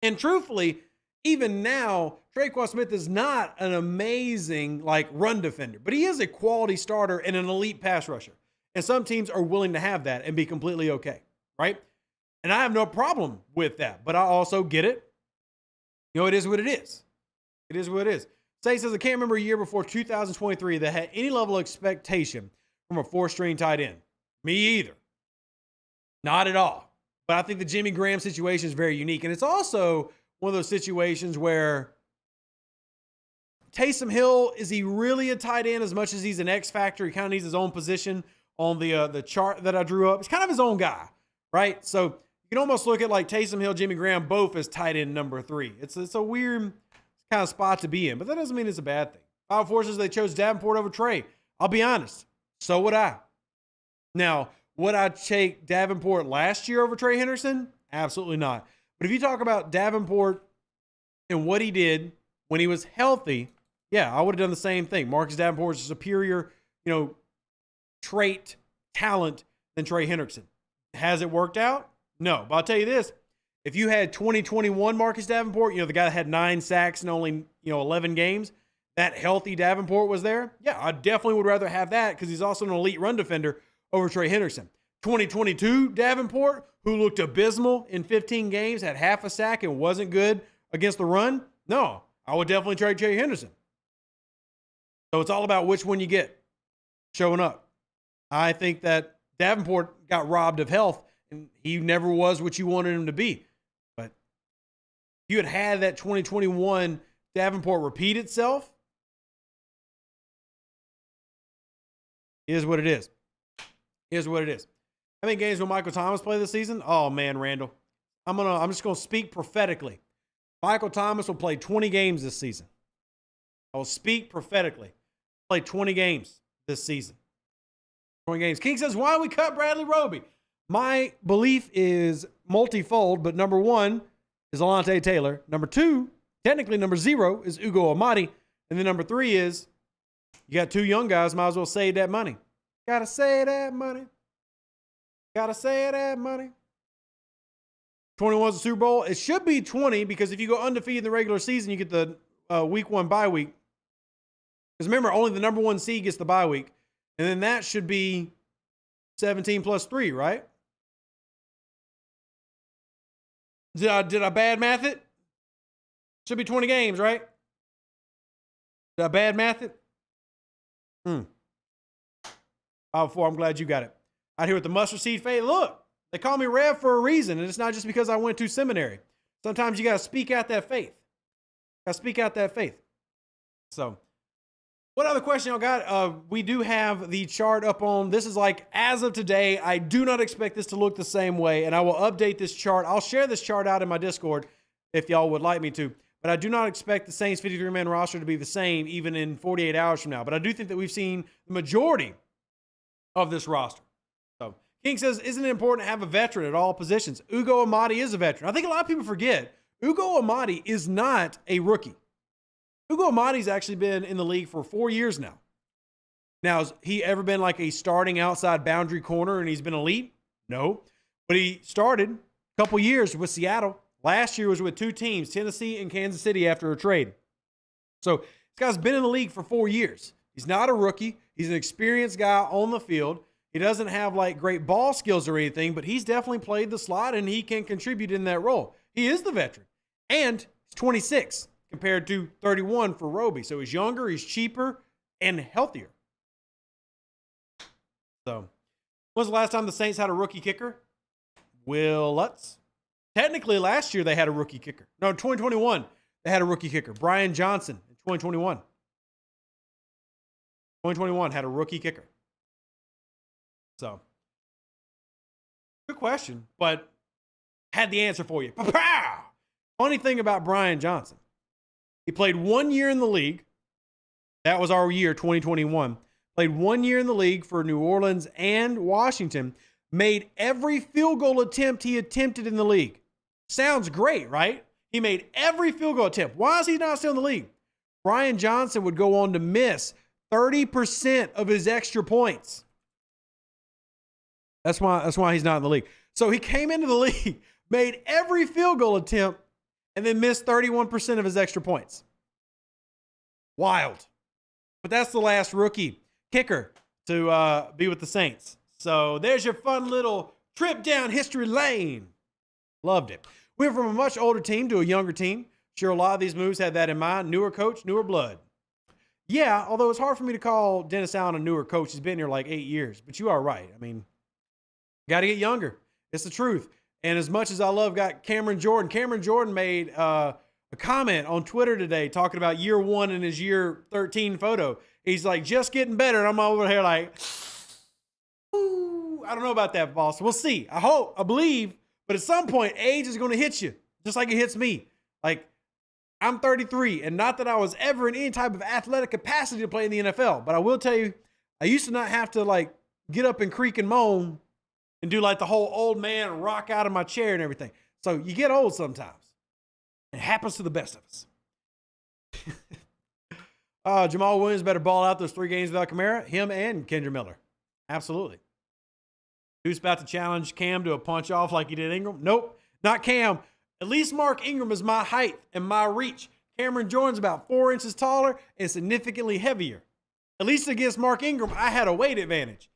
And truthfully, even now, Traquan Smith is not an amazing run defender, but he is a quality starter and an elite pass rusher. And some teams are willing to have that and be completely okay, right? And I have no problem with that, but I also get it. It is what it is. It is what it is. Say says, I can't remember a year before 2023 that had any level of expectation from a four-string tight end. Me either. Not at all. But I think the Jimmy Graham situation is very unique. And it's also one of those situations where Taysom Hill, is he really a tight end as much as he's an X factor? He kind of needs his own position on the chart that I drew up. He's kind of his own guy, right? So you can almost look at like Taysom Hill, Jimmy Graham, both as tight end number 3. It's a weird kind of spot to be in, but that doesn't mean it's a bad thing. Five forces, they chose Davenport over Trey. I'll be honest. So would I. Now, would I take Davenport last year over Trey Henderson? Absolutely not. But if you talk about Davenport and what he did when he was healthy, yeah, I would have done the same thing. Marcus Davenport is a superior, trait, talent than Trey Henderson. Has it worked out? No. But I'll tell you this. If you had 2021 Marcus Davenport, the guy that had 9 sacks in only, 11 games, that healthy Davenport was there, yeah, I definitely would rather have that because he's also an elite run defender over Trey Henderson. 2022 Davenport, who looked abysmal in 15 games, had half a sack and wasn't good against the run, no, I would definitely trade Trey Henderson. So it's all about which one you get showing up. I think that Davenport got robbed of health, and he never was what you wanted him to be. But if you had that 2021 Davenport repeat itself, it is what it is. Here's what it is. How many games will Michael Thomas play this season? Oh man, Randall. I'm just gonna speak prophetically. Michael Thomas will play 20 games this season. I will speak prophetically. Play 20 games this season. 20 games. King says, why we cut Bradley Roby? My belief is multifold, but number one is Alontae Taylor. Number two, technically number 0 is Ugo Amadi. And then number 3 is you got 2 young guys, might as well save that money. Gotta save that money. Gotta save that money. 21 is the Super Bowl. It should be 20 because if you go undefeated in the regular season, you get the week 1 bye week. Because remember, only the number 1 seed gets the bye week. And then that should be 17 plus 3, right? Did I bad math it? Should be 20 games, right? Did I bad math it? 5-4, I'm glad you got it. Out here with the mustard seed faith. Look, they call me Rev for a reason, and it's not just because I went to seminary. Sometimes you got to speak out that faith. Got to speak out that faith. So, what other question y'all got? We do have the chart up on. This is like, as of today, I do not expect this to look the same way, and I will update this chart. I'll share this chart out in my Discord if y'all would like me to. But I do not expect the Saints 53-man roster to be the same even in 48 hours from now. But I do think that we've seen the majority of this roster. So King says, isn't it important to have a veteran at all positions? Ugo Amadi is a veteran. I think a lot of people forget Ugo Amadi is not a rookie. Ugo Amadi's actually been in the league for 4 years now. Now, has he ever been like a starting outside boundary corner and he's been elite? No. But he started a couple years with Seattle. Last year was with 2 teams, Tennessee and Kansas City, after a trade. So this guy's been in the league for 4 years. He's not a rookie. He's an experienced guy on the field. He doesn't have like great ball skills or anything, but he's definitely played the slot and he can contribute in that role. He is the veteran. And he's 26 compared to 31 for Roby. So he's younger, he's cheaper, and healthier. So, when's the last time the Saints had a rookie kicker? Will Lutz. Technically, last year they had a rookie kicker. No, 2021, they had a rookie kicker. Brian Johnson in 2021. 2021 had a rookie kicker. So, good question, but had the answer for you. Pow! Funny thing about Brian Johnson. He played 1 year in the league. That was our year, 2021. Played 1 year in the league for New Orleans and Washington. Made every field goal attempt he attempted in the league. Sounds great, right? He made every field goal attempt. Why is he not still in the league? Brian Johnson would go on to miss 30% of his extra points. That's why he's not in the league. So he came into the league, made every field goal attempt, and then missed 31% of his extra points. Wild. But that's the last rookie kicker to be with the Saints. So there's your fun little trip down history lane. Loved it. We went from a much older team to a younger team. Sure, a lot of these moves had that in mind. Newer coach, newer blood. Yeah, although it's hard for me to call Dennis Allen a newer coach. He's been here like 8 years. But you are right. I mean, got to get younger. It's the truth. And as much as I love Cameron Jordan made a comment on Twitter today talking about year 1 in his year 13 photo. He's like, just getting better. And I'm over here like, ooh, I don't know about that, boss. We'll see. I hope, I believe. But at some point, age is going to hit you, just like it hits me. Like, I'm 33, and not that I was ever in any type of athletic capacity to play in the NFL. But I will tell you, I used to not have to, like, get up and creak and moan and do, like, the whole old man rock out of my chair and everything. So you get old sometimes. It happens to the best of us. Jamal Williams better ball out those 3 games without Kamara. Him and Kendra Miller. Absolutely. Who's about to challenge Cam to a punch off like he did Ingram? Nope, not Cam. At least Mark Ingram is my height and my reach. Cameron Jordan's about 4 inches taller and significantly heavier. At least against Mark Ingram, I had a weight advantage.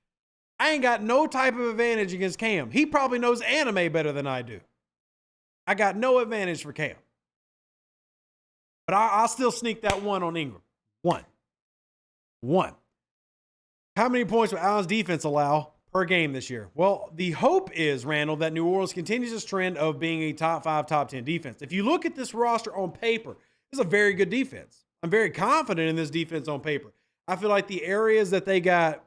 I ain't got no type of advantage against Cam. He probably knows anime better than I do. I got no advantage for Cam. But I'll still sneak that 1 on Ingram. 1. How many points will Allen's defense allow per game this year? Well, the hope is, Randall, that New Orleans continues this trend of being a top 5, top 10 defense. If you look at this roster on paper, this is a very good defense. I'm very confident in this defense on paper. I feel like the areas that they got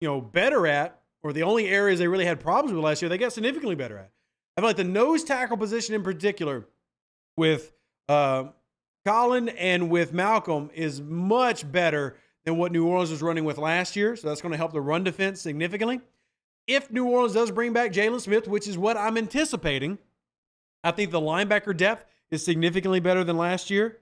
better at, or the only areas they really had problems with last year, they got significantly better at. I feel like the nose tackle position in particular with Colin and with Malcolm is much better than what New Orleans was running with last year. So that's going to help the run defense significantly. If New Orleans does bring back Jalen Smith, which is what I'm anticipating, I think the linebacker depth is significantly better than last year.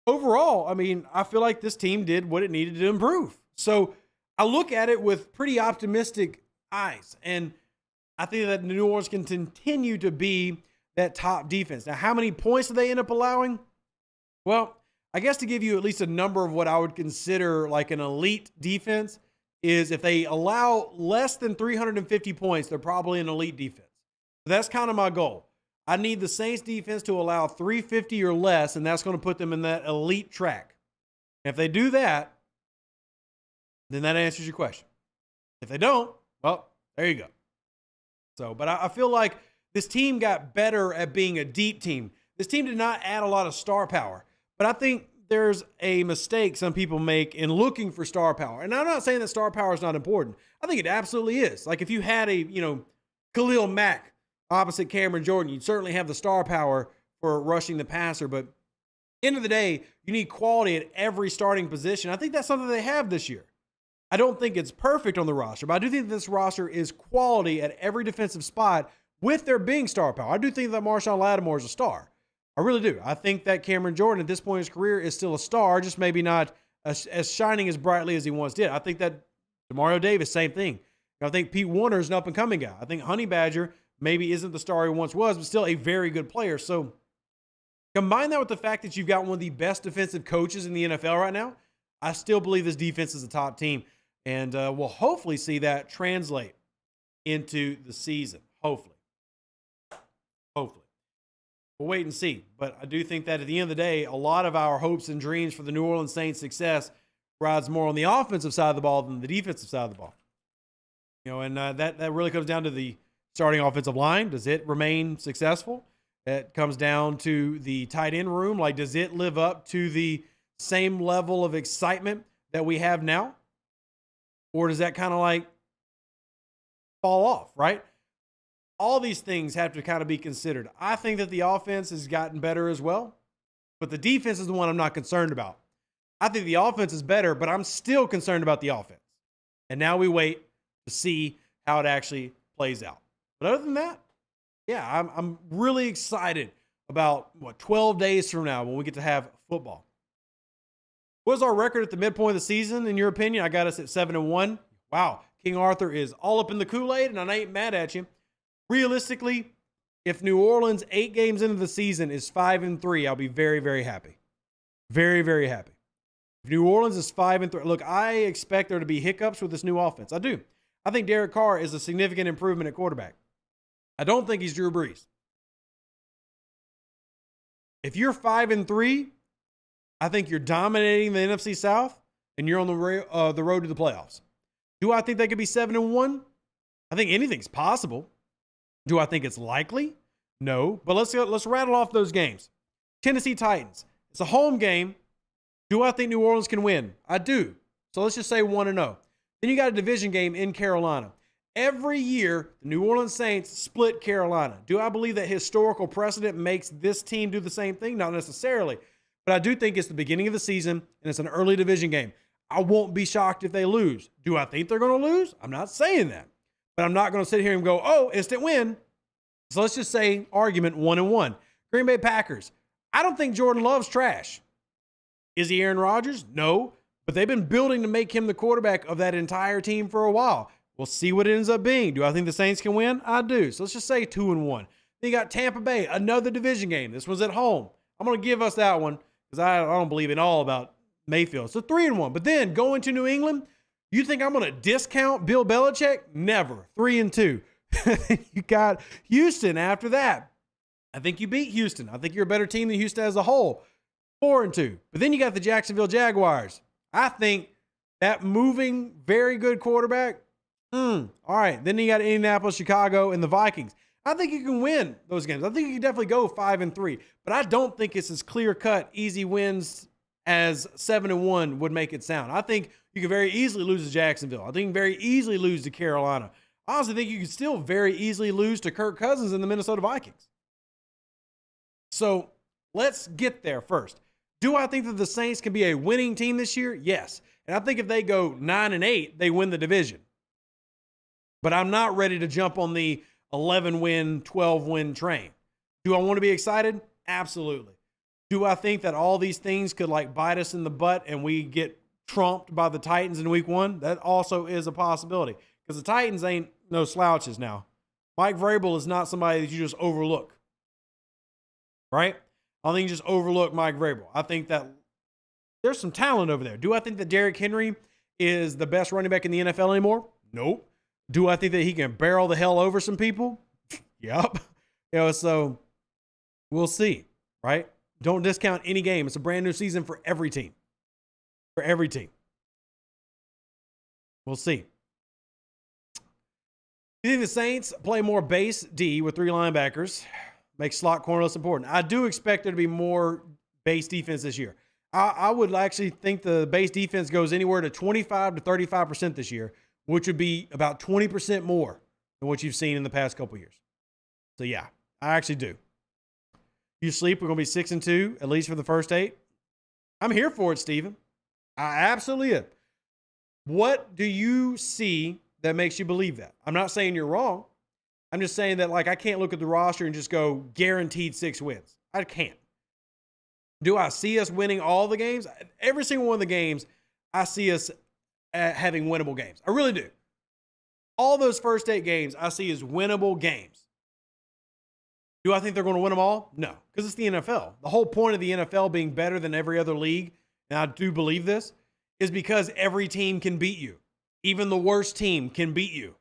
Overall, I mean, I feel like this team did what it needed to improve. So I look at it with pretty optimistic eyes. And I think that New Orleans can continue to be that top defense. Now, how many points do they end up allowing? Well, I guess to give you at least a number of what I would consider like an elite defense is if they allow less than 350 points, they're probably an elite defense. So that's kind of my goal. I need the Saints defense to allow 350 or less, and that's going to put them in that elite track. If they do that, then that answers your question. If they don't, well, there you go. So, but I feel like this team got better at being a deep team. This team did not add a lot of star power, but I think there's a mistake some people make in looking for star power. And I'm not saying that star power is not important. I think it absolutely is. Like if you had a, Khalil Mack opposite Cameron Jordan, you'd certainly have the star power for rushing the passer. But end of the day, you need quality at every starting position. I think that's something they have this year. I don't think it's perfect on the roster, but I do think this roster is quality at every defensive spot with there being star power. I do think that Marshawn Lattimore is a star. I really do. I think that Cameron Jordan at this point in his career is still a star, just maybe not as shining as brightly as he once did. I think that Demario Davis, same thing. I think Pete Warner is an up-and-coming guy. I think Honey Badger maybe isn't the star he once was, but still a very good player. So combine that with the fact that you've got one of the best defensive coaches in the NFL right now, I still believe this defense is a top team. And we'll hopefully see that translate into the season. Hopefully. We'll wait and see. But I do think that at the end of the day, a lot of our hopes and dreams for the New Orleans Saints' success rides more on the offensive side of the ball than the defensive side of the ball. And that really comes down to the starting offensive line. Does it remain successful? It comes down to the tight end room. Like, does it live up to the same level of excitement that we have now? Or does that kind of like fall off, right? All these things have to kind of be considered. I think that the offense has gotten better as well, but the defense is the one I'm not concerned about. I think the offense is better, but I'm still concerned about the offense. And now we wait to see how it actually plays out. But other than that, yeah, I'm really excited about 12 days from now when we get to have football. What's our record at the midpoint of the season, in your opinion? I got us at 7-1. Wow, King Arthur is all up in the Kool-Aid, and I ain't mad at you. Realistically, if New Orleans 8 games into the season is 5-3, I'll be very, very happy. Very, very happy. If New Orleans is 5-3, look, I expect there to be hiccups with this new offense. I do. I think Derek Carr is a significant improvement at quarterback. I don't think he's Drew Brees. If you're 5-3, I think you're dominating the NFC South, and you're on the road to the playoffs. Do I think they could be 7-1? I think anything's possible. Do I think it's likely? No. But let's rattle off those games. Tennessee Titans. It's a home game. Do I think New Orleans can win? I do. So let's just say 1-0. Then you got a division game in Carolina. Every year, the New Orleans Saints split Carolina. Do I believe that historical precedent makes this team do the same thing? Not necessarily. But I do think it's the beginning of the season, and it's an early division game. I won't be shocked if they lose. Do I think they're going to lose? I'm not saying that. But I'm not going to sit here and go, oh, instant win. So let's just say argument 1-1. Green Bay Packers. I don't think Jordan Love's trash. Is he Aaron Rodgers? No. But they've been building to make him the quarterback of that entire team for a while. We'll see what it ends up being. Do I think the Saints can win? I do. So let's just say 2-1. Then you got Tampa Bay, another division game. This one's at home. I'm going to give us that one because I don't believe in all about Mayfield. So 3-1. But then going to New England, you think I'm going to discount Bill Belichick? Never. 3-2. You got Houston after that. I think you beat Houston. I think you're a better team than Houston as a whole. 4-2. But then you got the Jacksonville Jaguars. I think that moving, very good quarterback. All right. Then you got Indianapolis, Chicago, and the Vikings. I think you can win those games. I think you can definitely go 5-3. But I don't think it's as clear-cut, easy wins as 7-1 would make it sound. I think you could very easily lose to Jacksonville. I think you can very easily lose to Carolina. I also think you could still very easily lose to Kirk Cousins and the Minnesota Vikings. So let's get there first. Do I think that the Saints can be a winning team this year? Yes. And I think if they go 9-8, they win the division. But I'm not ready to jump on the 11-win, 12-win train. Do I want to be excited? Absolutely. Do I think that all these things could like bite us in the butt and we get trumped by the Titans in week 1? That also is a possibility because the Titans ain't no slouches now. Mike Vrabel is not somebody that you just overlook, right? I don't think you just overlook Mike Vrabel. I think that there's some talent over there. Do I think that Derrick Henry is the best running back in the NFL anymore? Nope. Do I think that he can barrel the hell over some people? Yep. So we'll see, right? Don't discount any game. It's a brand new season for every team. For every team. We'll see. You think the Saints play more base D with 3 linebackers? Makes slot corner less important. I do expect there to be more base defense this year. I would actually think the base defense goes anywhere to 25 to 35% this year, which would be about 20% more than what you've seen in the past couple years. So, yeah, I actually do. You sleep, we're going to be 6-2, at least for the first 8. I'm here for it, Steven. I absolutely am. What do you see that makes you believe that? I'm not saying you're wrong. I'm just saying that, like, I can't look at the roster and just go guaranteed 6 wins. I can't. Do I see us winning all the games? Every single one of the games, I see us having winnable games. I really do. All those first 8 games I see as winnable games. Do I think they're going to win them all? No, because it's the NFL. The whole point of the NFL being better than every other league, and I do believe this, is because every team can beat you. Even the worst team can beat you.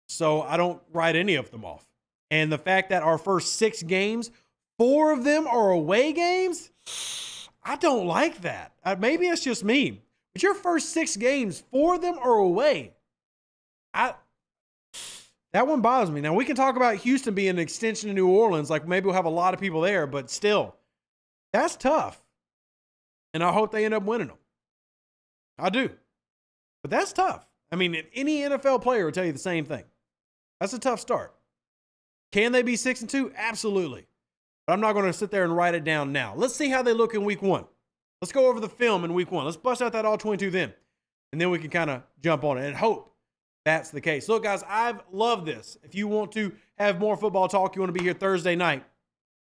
So I don't write any of them off. And the fact that our first 6 games, 4 of them are away games, I don't like that. Maybe it's just me. But your first 6 games, 4 of them are away. That one bothers me. Now, we can talk about Houston being an extension of New Orleans. Like, maybe we'll have a lot of people there, but still, that's tough. And I hope they end up winning them. I do. But that's tough. I mean, any NFL player will tell you the same thing. That's a tough start. Can they be 6-2? Absolutely. But I'm not going to sit there and write it down now. Let's see how they look in week 1. Let's go over the film in week 1. Let's bust out that all 22 then. And then we can kind of jump on it and hope that's the case. Look, guys, I've loved this. If you want to have more football talk, you want to be here Thursday night,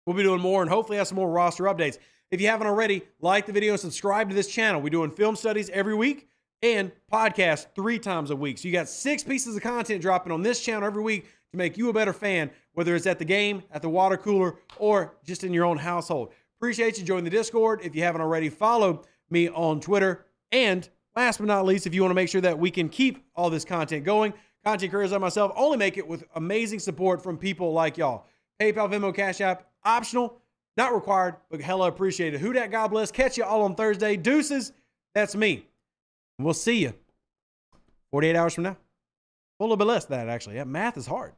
we'll be doing more and hopefully have some more roster updates. If you haven't already, like the video and subscribe to this channel. We're doing film studies every week and podcast 3 times a week. So you got 6 pieces of content dropping on this channel every week to make you a better fan, whether it's at the game, at the water cooler, or just in your own household. Appreciate you joining the Discord. If you haven't already, follow me on Twitter. And last but not least, if you want to make sure that we can keep all this content going, content creators like myself only make it with amazing support from people like y'all. PayPal, Venmo, Cash App, optional, not required, but hella appreciated. Who dat? God bless. Catch you all on Thursday. Deuces. That's me. And we'll see you 48 hours from now. A little bit less than that, actually. Yeah, math is hard.